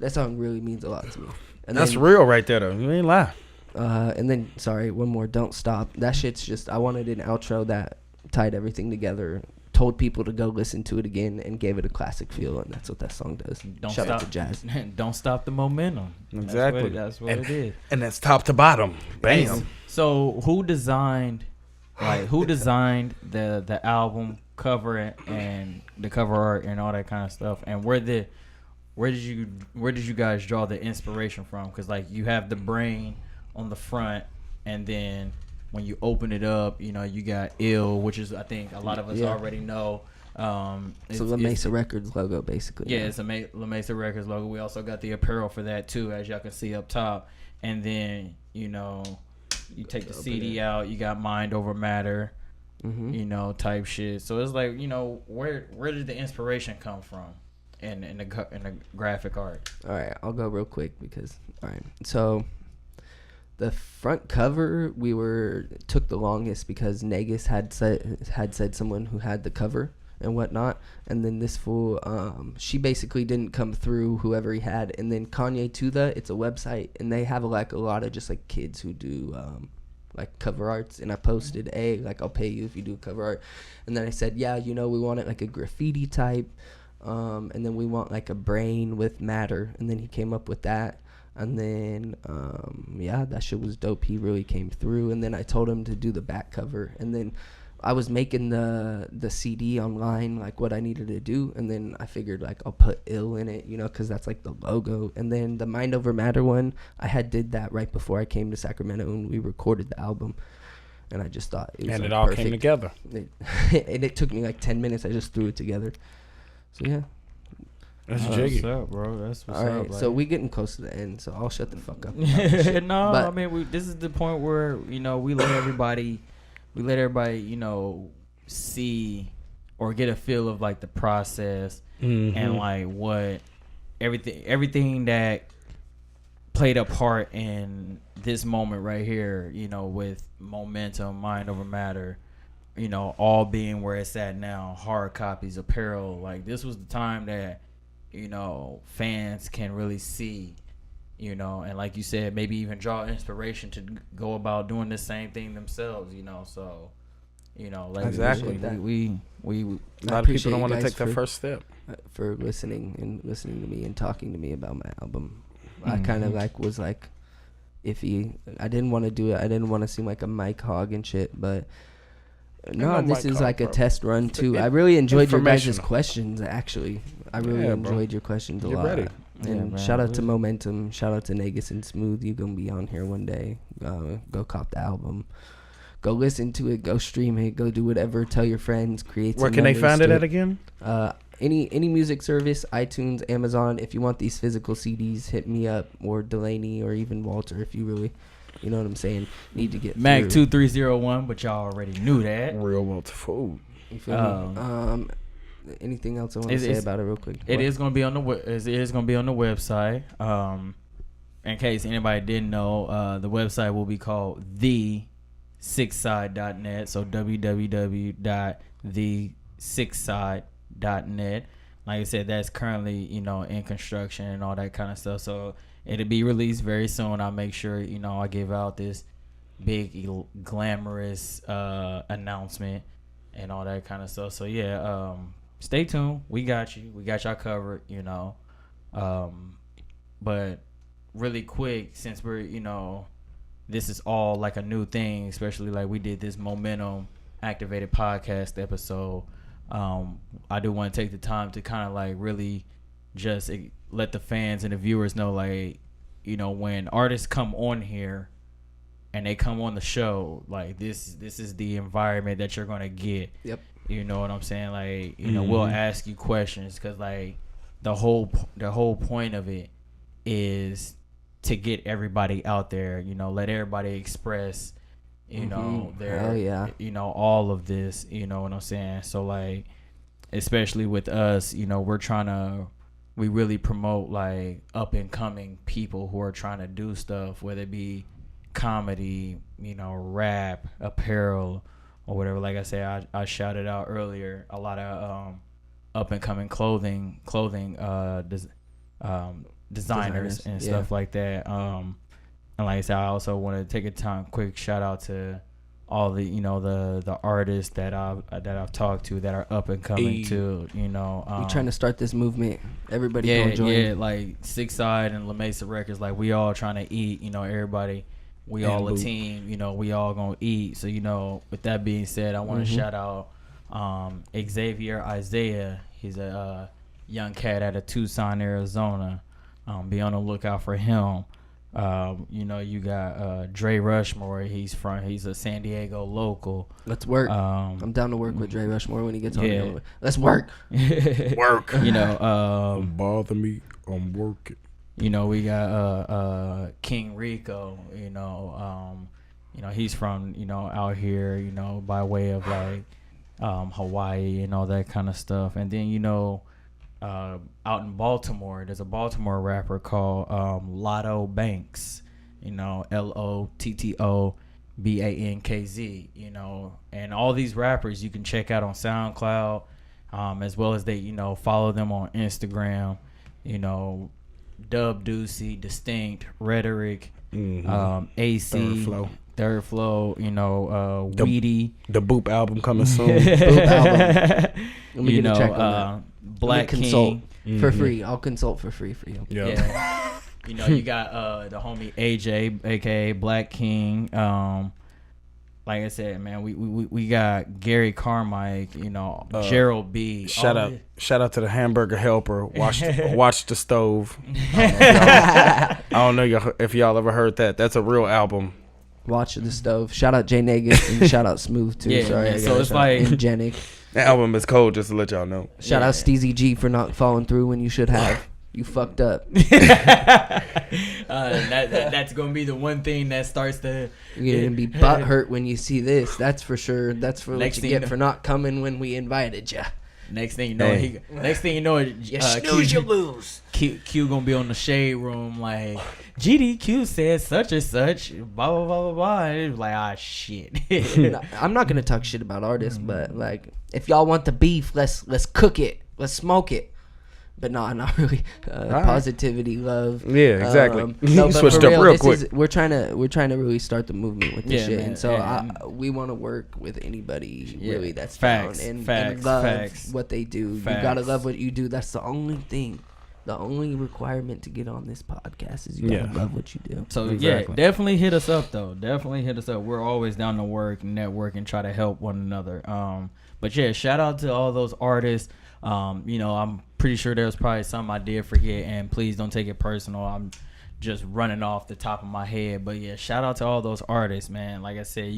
That song really means a lot to me. And That's then, real right there, though. You ain't lying. And then, sorry, one more. Don't Stop. That shit's just. I wanted an outro that tied everything together. Told people to go listen to it again and gave it a classic feel, and that's what that song does. Don't Shout out stop to Jazz. Don't stop the momentum. Exactly. That's what and, it is. And that's top to bottom. Bam. So who designed the album cover and the cover art and all that kind of stuff? And where did you guys draw the inspiration from? Because like you have the brain on the front, and then when you open it up, you know, you got Ill, which is, I think a lot of us already know. So La Mesa Records logo, basically. Yeah, it's a La Mesa Records logo. We also got the apparel for that too, as y'all can see up top. And then, you know, you take the CD out, you got Mind Over Matter, you know, type shit. So it's like, you know, where did the inspiration come from in the graphic art? All right, I'll go real quick because, all right. So the front cover, took the longest because Negus had said someone who had the cover and whatnot, and then this fool, she basically didn't come through, whoever he had. And then Kanye Tuda, it's a website, and they have like a lot of just like kids who do like cover arts, and I posted, hey, like I'll pay you if you do cover art. And then I said, yeah, you know, we want it like a graffiti type, and then we want like a brain with matter, and then he came up with that. And then, yeah, that shit was dope. He really came through. And then I told him to do the back cover. And then I was making the CD online, like what I needed to do. And then I figured, like, I'll put Ill in it, you know, because that's like the logo. And then the Mind Over Matter one, I did that right before I came to Sacramento and we recorded the album. And I just thought it was, and like, it all perfect. came together. And it took me like 10 minutes. I just threw it together. So, yeah. That's jiggy. What's up, bro? That's what's All up. right, Like. so we getting close to the end, so I'll shut the fuck up. No, But- I mean, this is the point where, you know, we let everybody, you know, see or get a feel of like the process and like what everything that played a part in this moment right here, you know, with Momentum, Mind Over Matter, you know, all being where it's at now, hard copies, apparel. Like, this was the time that, you know, fans can really see, you know, and like you said, maybe even draw inspiration to go about doing the same thing themselves, you know. So, you know, like Exactly. we A lot of people don't want to take that first step. For listening to me and talking to me about my album. I kind of like was like iffy. I didn't want to do it. I didn't want to seem like a mic hog and shit, but no, this is like a test run too. I really enjoyed your guys' questions, actually. I really enjoyed your questions a lot. Ready. And man, shout out to Momentum, shout out to Negus and Smooth. You gonna be on here one day. Go cop the album. Go listen to it. Go stream it. Go do whatever. Tell your friends. Create. Where can they find it at again? Any music service, iTunes, Amazon. If you want these physical CDs, hit me up, or Delaney, or even Walter if you really, you know what I'm saying, need to get Mag through. 2301, but y'all already knew that. Real world food. You feel me? Anything else I want to say about it real quick? It is going to be on the website. In case anybody didn't know, the website will be called the6side.net. So www.the6side.net. Like I said, that's currently, you know, in construction and all that kind of stuff. So it'll be released very soon. I'll make sure, you know, I give out this big glamorous announcement and all that kind of stuff. So yeah, stay tuned. We got you. We got y'all covered, you know. But really quick, since we're, you know, this is all like a new thing, especially like we did this Momentum Activated podcast episode. I do want to take the time to kind of like really just let the fans and the viewers know, like, you know, when artists come on here and they come on the show, like this is the environment that you're going to get. Yep. You know what I'm saying? Like, you know, we'll ask you questions because like the whole point of it is to get everybody out there, you know, let everybody express, you know, their, you know, all of this, you know what I'm saying? So like, especially with us, you know, we really promote like up and coming people who are trying to do stuff, whether it be comedy, you know, rap, apparel, or whatever. Like I said, I shouted out earlier designers and yeah. stuff like that. And like I said, I also want to take a quick shout out to all the the artists that I've talked to that are up and coming too. We're trying to start this movement. Everybody yeah, go join. yeah, like Six Side and La Mesa Records. Like we all trying to eat. Everybody. We And all a Luke. team. We all gonna eat. So with that being said, I want to shout out Xavier Isaiah. He's a young cat out of Tucson, Arizona. Be on the lookout for him. You got Dre Rushmore. He's a San Diego local. Let's work. I'm down to work with Dre Rushmore when he gets on. Yeah. Let's work. Work. Don't bother me. I'm working. We got King Rico. He's from out here. By way of like Hawaii and all that kind of stuff. And then out in Baltimore, there's a Baltimore rapper called Lotto Banks. LOTTOBANKZ. And all these rappers you can check out on SoundCloud, as well as they follow them on Instagram. Dub Deucey, Distinct, Rhetoric, AC, Third Flow, Weedy. The Boop album coming soon. Boop album. Let me get a check on that. Black consult King. for free. I'll consult for free for you. Yeah. You got the homie AJ, aka Black King. Like I said, man, we got Gary Carmike, Gerald B. Shout out to the Hamburger Helper. Watch the Stove. I don't know if y'all ever heard that. That's a real album. Watch the Stove. Shout out Jay Negus and shout out Smooth too. Yeah, Sorry, yeah, so it's like Genic. That album is cold, just to let y'all know. Shout out Steezy G for not following through when you should have. You fucked up. That's gonna be the one thing that starts to. You're gonna be butthurt when you see this. That's for sure. That's for Next what thing you you get know- for not coming when we invited you. Next thing you know, You snooze, you lose. Q gonna be on the shade room like GDQ said such and such, blah blah blah blah blah. And it was like, shit. I'm not gonna talk shit about artists, but like, if y'all want the beef, let's cook it, let's smoke it. But no, not really. Positivity, love. Yeah, exactly. No, You but switched for up real, real this quick. is- we're trying to really start the movement with this Yeah, shit, man, and so and- we want to work with anybody Yeah, really that's facts, down and facts, love facts, what they do. You facts. gotta love what you do. That's the only thing. The only requirement to get on this podcast is you gotta Yeah. love what you do. So Exactly. yeah, definitely hit us up though. Definitely hit us up. We're always down to work, network, and try to help one another. But yeah, shout out to all those artists. I'm pretty sure there's probably some I did forget, and please don't take it personal. I'm just running off the top of my head. But yeah, shout out to all those artists, man. Like I said,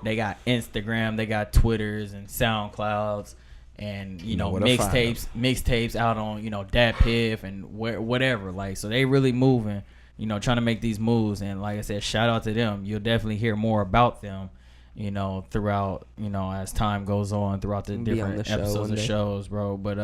they got Instagram, they got Twitters and SoundClouds, and where to find mixtapes out on Dat Piff and whatever. Like, so they really moving, trying to make these moves. And like I said, shout out to them. You'll definitely hear more about them, throughout, as time goes on, throughout the Be on different the show episodes one of day. shows, bro. But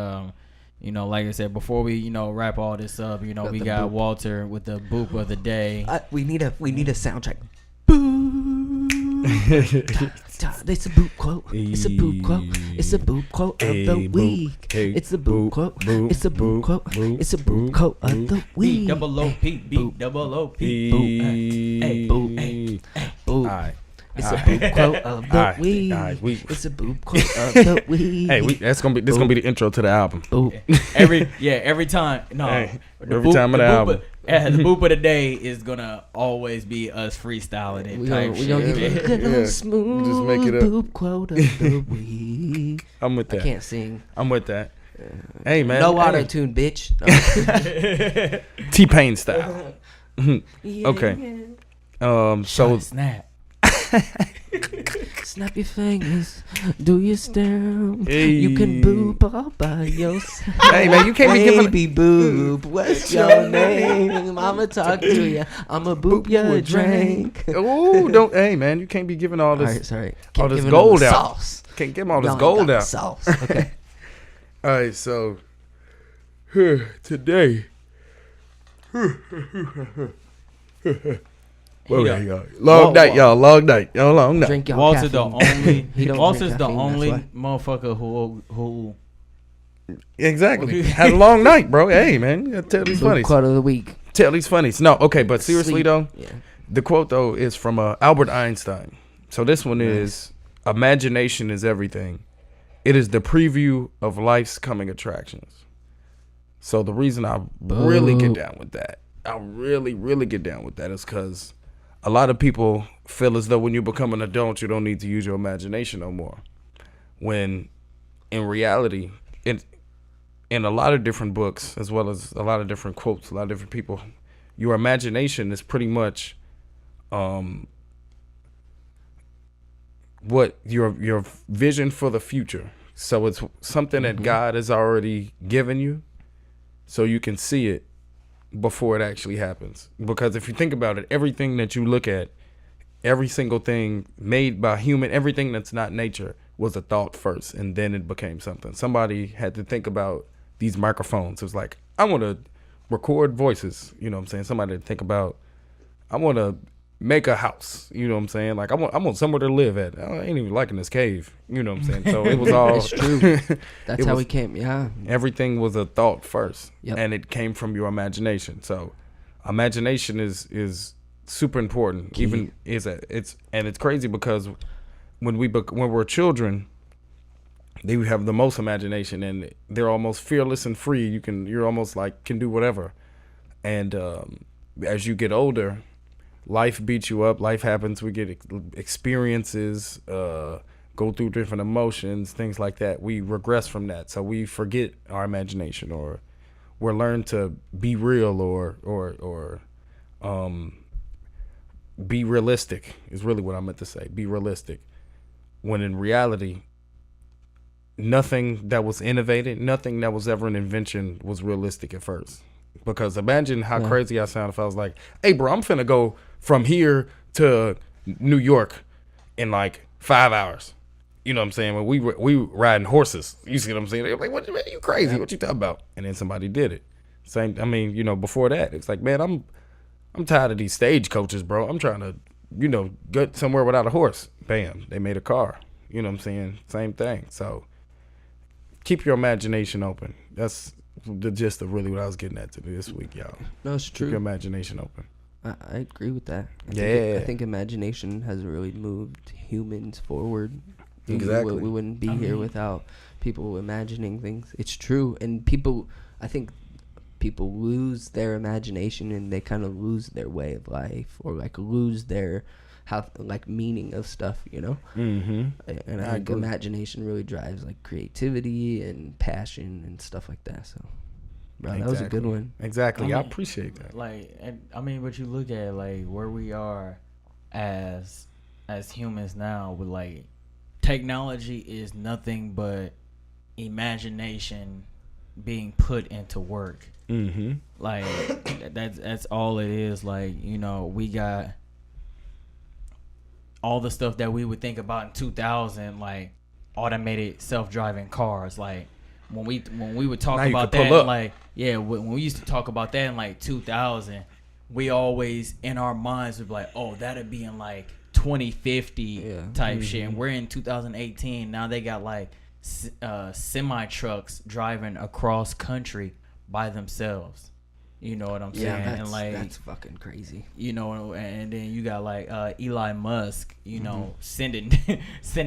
like I said, before we wrap all this up, we the got boop. Walter with the boop of the day. We need a soundtrack. Boo. It's a boop quote. It's a boop quote. It's a boop quote of the Hey, boop. week. Hey, It's a boop boop, quote. boop, It's a boop boop, quote. boop, It's a boop boop, quote of the B week. double O P B double O P. Hey, boop, hey, boop. Alright. It's a boop quote of the Alright, week. alright, It's a boop quote of the week. Hey, this gonna be the intro to the album. Boop. Every time. No, Hey, the every time of the boop album. the boop of the day is gonna always be us freestyling it. We type gonna shit. give you a good Yeah. old smooth Just make it up. boop quote of the week. I'm with I that. can't sing. I'm with that. Hey man. No hey. auto tune, bitch. T-Pain style. Yeah, Okay. So Snap. snap your fingers, do your stamp. Hey. You can boop all by yourself. Hey man, you can't be giving. Baby boop, what's your name? I'ma talk to you. I'ma boop your drink. Ooh, don't. Hey man, you can't be giving all All this. right, sorry. all Can't this give him gold the out. Sauce. Can't give 'em all this Y'all ain't gold got the out. Sauce. Okay. All right, so today. Well, Yeah. y'all. Long night, y'all. Long night. Y'all, long night. Drink y'all Walter the caffeine. only He don't Walter's drink the caffeine, only that's motherfucker who Exactly. Had a long night, bro. Hey, man, you gotta tell these funnies. Quote of the week. Tell these funnies. No, okay, but seriously Sleep. though, Yeah. the quote though is from Albert Einstein. So this one is, imagination is everything. It is the preview of life's coming attractions. So the reason I really get down with that, really get down with that is because a lot of people feel as though when you become an adult, you don't need to use your imagination no more. When in reality, in a lot of different books, as well as a lot of different quotes, a lot of different people, your imagination is pretty much what your vision for the future. So it's something that God has already given you, so you can see it before it actually happens. Because if you think about it, everything that you look at, every single thing made by human, everything that's not nature was a thought first, and then it became something. Somebody had to think about these microphones. It was like, I want to record voices. You know what I'm saying? Somebody had to think about, I want to make a house. You know what I'm saying? Like, I want somewhere to live at. I ain't even liking this cave. You know what I'm saying? So it was all. It's true. That's how we came. Yeah. Everything was a thought first, Yep. and it came from your imagination. So imagination is super important. Key. Even it's crazy because when we're children, they have the most imagination, and they're almost fearless and free. You're almost like can do whatever. And as you get older, life beats you up. Life happens. We get experiences, go through different emotions, things like that. We regress from that, so we forget our imagination, or we're learned to be real, or be realistic. Is really what I meant to say. Be realistic. When in reality, nothing that was innovated, nothing that was ever an invention was realistic at first. Because imagine how crazy I sound if I was like, hey, bro, I'm finna go from here to New York in like 5 hours. You know what I'm saying? When we riding horses. You see what I'm saying? They're like, what, man, you crazy? What you talking about? And then somebody did it. Same. I mean, before that, it's like, man, I'm tired of these stage coaches, bro. I'm trying to, get somewhere without a horse. Bam, they made a car. You know what I'm saying? Same thing. So keep your imagination open. That's the gist of really what I was getting at this week, y'all. No, it's true. Keep your imagination open. I agree with that. I think imagination has really moved humans forward. Exactly. We wouldn't be here without people imagining things. It's true. And I think people lose their imagination and they kind of lose their way of life, or like lose their meaning of stuff, Mm-hmm. And I think imagination really drives like creativity and passion and stuff like that. So, bro, that was a good one. Exactly. I appreciate that. But you look at like where we are as humans now with like technology is nothing but imagination being put into work. Mm-hmm. Like that's all it is. Like, we got all the stuff that we would think about in 2000, like automated self-driving cars. Like when we would talk about that, like when we used to talk about that in like 2000, we always in our minds would be like, oh, that'd be in like 2050 type shit. And we're in 2018 now. They got like semi trucks driving across country by themselves. You know what I'm saying? Yeah, that's fucking crazy. And then you got like Elon Musk, sending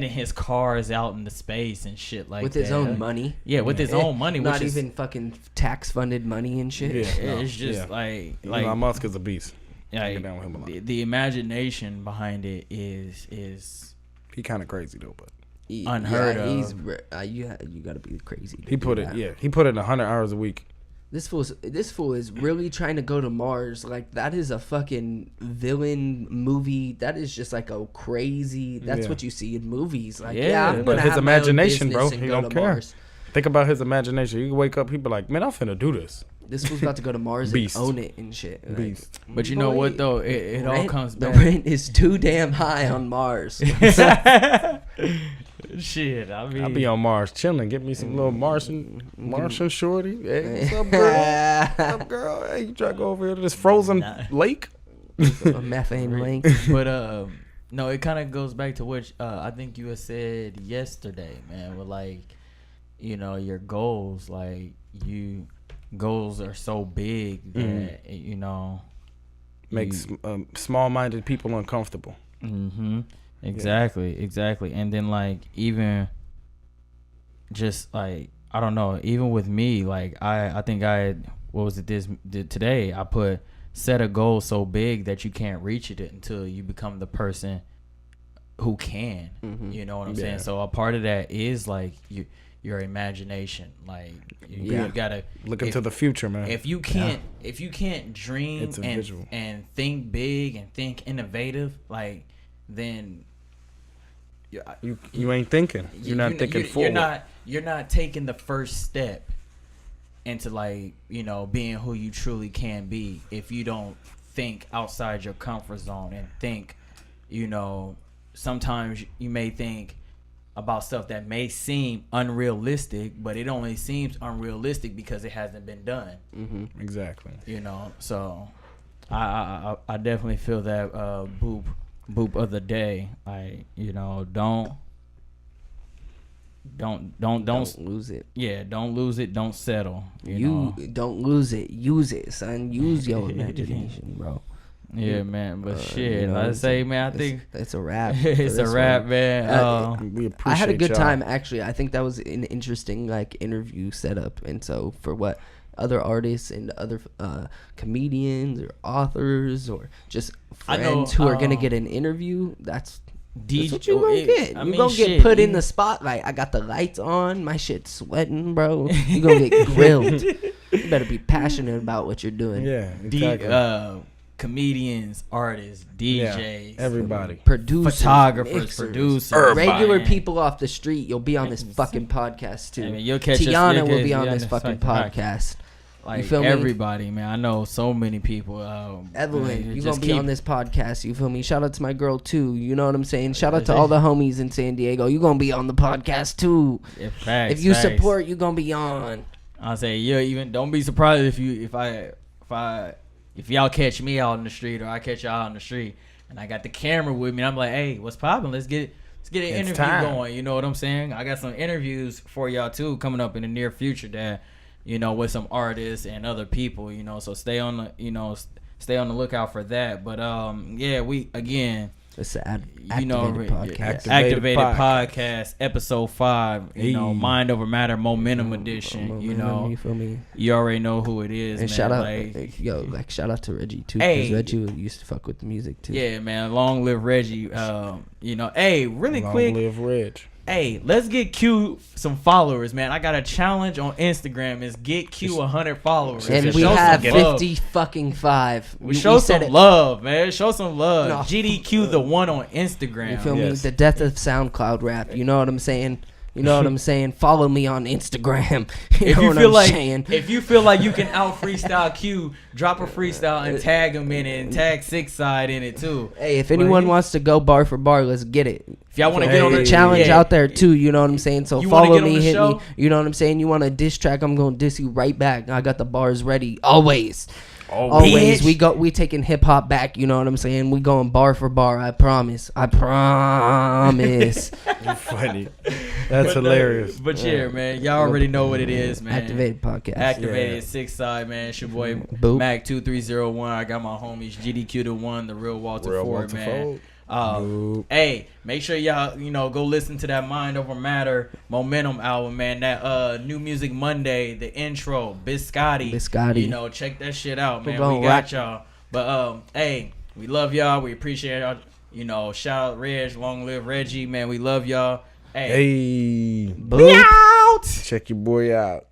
his cars out into space and shit like that. With his own money. Yeah, with his own money. Not even fucking tax funded money and shit. Yeah, it's just like Elon Musk is a beast. Yeah, get down with him a lot. The imagination behind it is he kind of crazy though, but unheard of. You gotta be crazy. He put in 100 hours a week. This fool is really trying to go to Mars. Like, that is a fucking villain movie. That is just like a crazy. That's what you see in movies. Like, I'm but gonna his have my own imagination, bro. business He and go don't to care. Mars. Think about his imagination. You can wake up, people like, man, I'm finna do this. This fool's about to go to Mars Beast. and own it and shit. Like, Beast. But you know what though? It all comes back. The rent is too damn high on Mars. Shit, I mean, I'll be on Mars chilling. Get me some little Martian shorty. Hey, what's up, girl? What's up, girl? Hey, you try to go over here to this frozen lake? A methane lake. But no, it kind of goes back to what I think you had said yesterday, man. With like your goals, like goals are so big that Makes small-minded people uncomfortable. Exactly. And then like even just like I don't know, even with me, like I think today I put set a goal so big that you can't reach it until you become the person who can. You know what I'm saying? So a part of that is like your imagination. Like you gotta look into the future, man. If you can't dream and think big and think innovative, like then you ain't thinking. You're not thinking forward. You're not taking the first step into like being who you truly can be if you don't think outside your comfort zone and think. Sometimes you may think about stuff that may seem unrealistic, but it only seems unrealistic because it hasn't been done. Exactly. So I definitely feel that boop of the day. Like don't lose it. Yeah, don't lose it. Don't settle. Don't lose it. Use it, son. Use your imagination, bro. Yeah, man. But shit, I say, man, I think it's a wrap. It's a wrap, man. We appreciate I had a good y'all. time, actually. I think that was an interesting like interview setup, and so for what other artists and other comedians or authors or just friends who are gonna get an interview, that's what you gonna get. You gonna get put in the spotlight. I got the lights on. My shit's sweating, bro. You gonna get grilled. You better be passionate about what you're doing. Yeah, exactly. Comedians, artists, DJs, everybody, producers, photographers, mixers, producers, regular people off the street. You'll be on this fucking podcast too. I mean, you'll catch Tiana will be on this fucking podcast. Like, you feel me? Everybody, man. I know so many people. Evelyn, you gonna be on this podcast. You feel me? Shout out to my girl too. You know what I'm saying? Shout out to all the homies in San Diego. You gonna be on the podcast too. Yeah, facts, if you support, you gonna be on. I'll say, even don't be surprised if y'all catch me out in the street or I catch y'all out in the street and I got the camera with me and I'm like, hey, what's poppin'? Let's get an interview going. You know what I'm saying? I got some interviews for y'all too coming up in the near future that, with some artists and other people, so stay on the lookout for that. But it's an Activated Podcast, episode 5. Mind Over Matter, Momentum Edition. You feel me? You already know who it is. And man. shout out to Reggie too, because Reggie used to fuck with the music too. Yeah, man. Long live Reggie. Really quick. Long live Reg. Hey, let's get Q some followers, man. I got a challenge on Instagram. Is get Q 100 followers. And we have 50 fucking 5. Show some love, man. Show some love. No. GDQ the one on Instagram. You feel me? The death of SoundCloud rap. You know what I'm saying? Follow me on Instagram. If you feel like you can out freestyle Q, drop a freestyle and tag him in it and tag 6 Side in it too. Hey, if anyone wants to go bar for bar, let's get it. If y'all want to get on the challenge out there too, you know what I'm saying? So follow me, hit me. You know what I'm saying? You want a diss track, I'm going to diss you right back. I got the bars ready. Always. We taking hip hop back, you know what I'm saying? We going bar for bar, I promise. You're funny. That's hilarious. But yeah, man, y'all already know what it is, man. Activated Podcast. Activated 6 Side, man. It's your boy Mac 2301. I got my homies GDQ the one, the real Walter Ford, man. Hey, make sure y'all go listen to that Mind Over Matter Momentum album, man. That New Music Monday, the intro, Biscotti. Check that shit out, man. We got y'all. But hey, we love y'all. We appreciate y'all. Shout out Reg, long live Reggie, man. We love y'all. Hey, out. Check your boy out.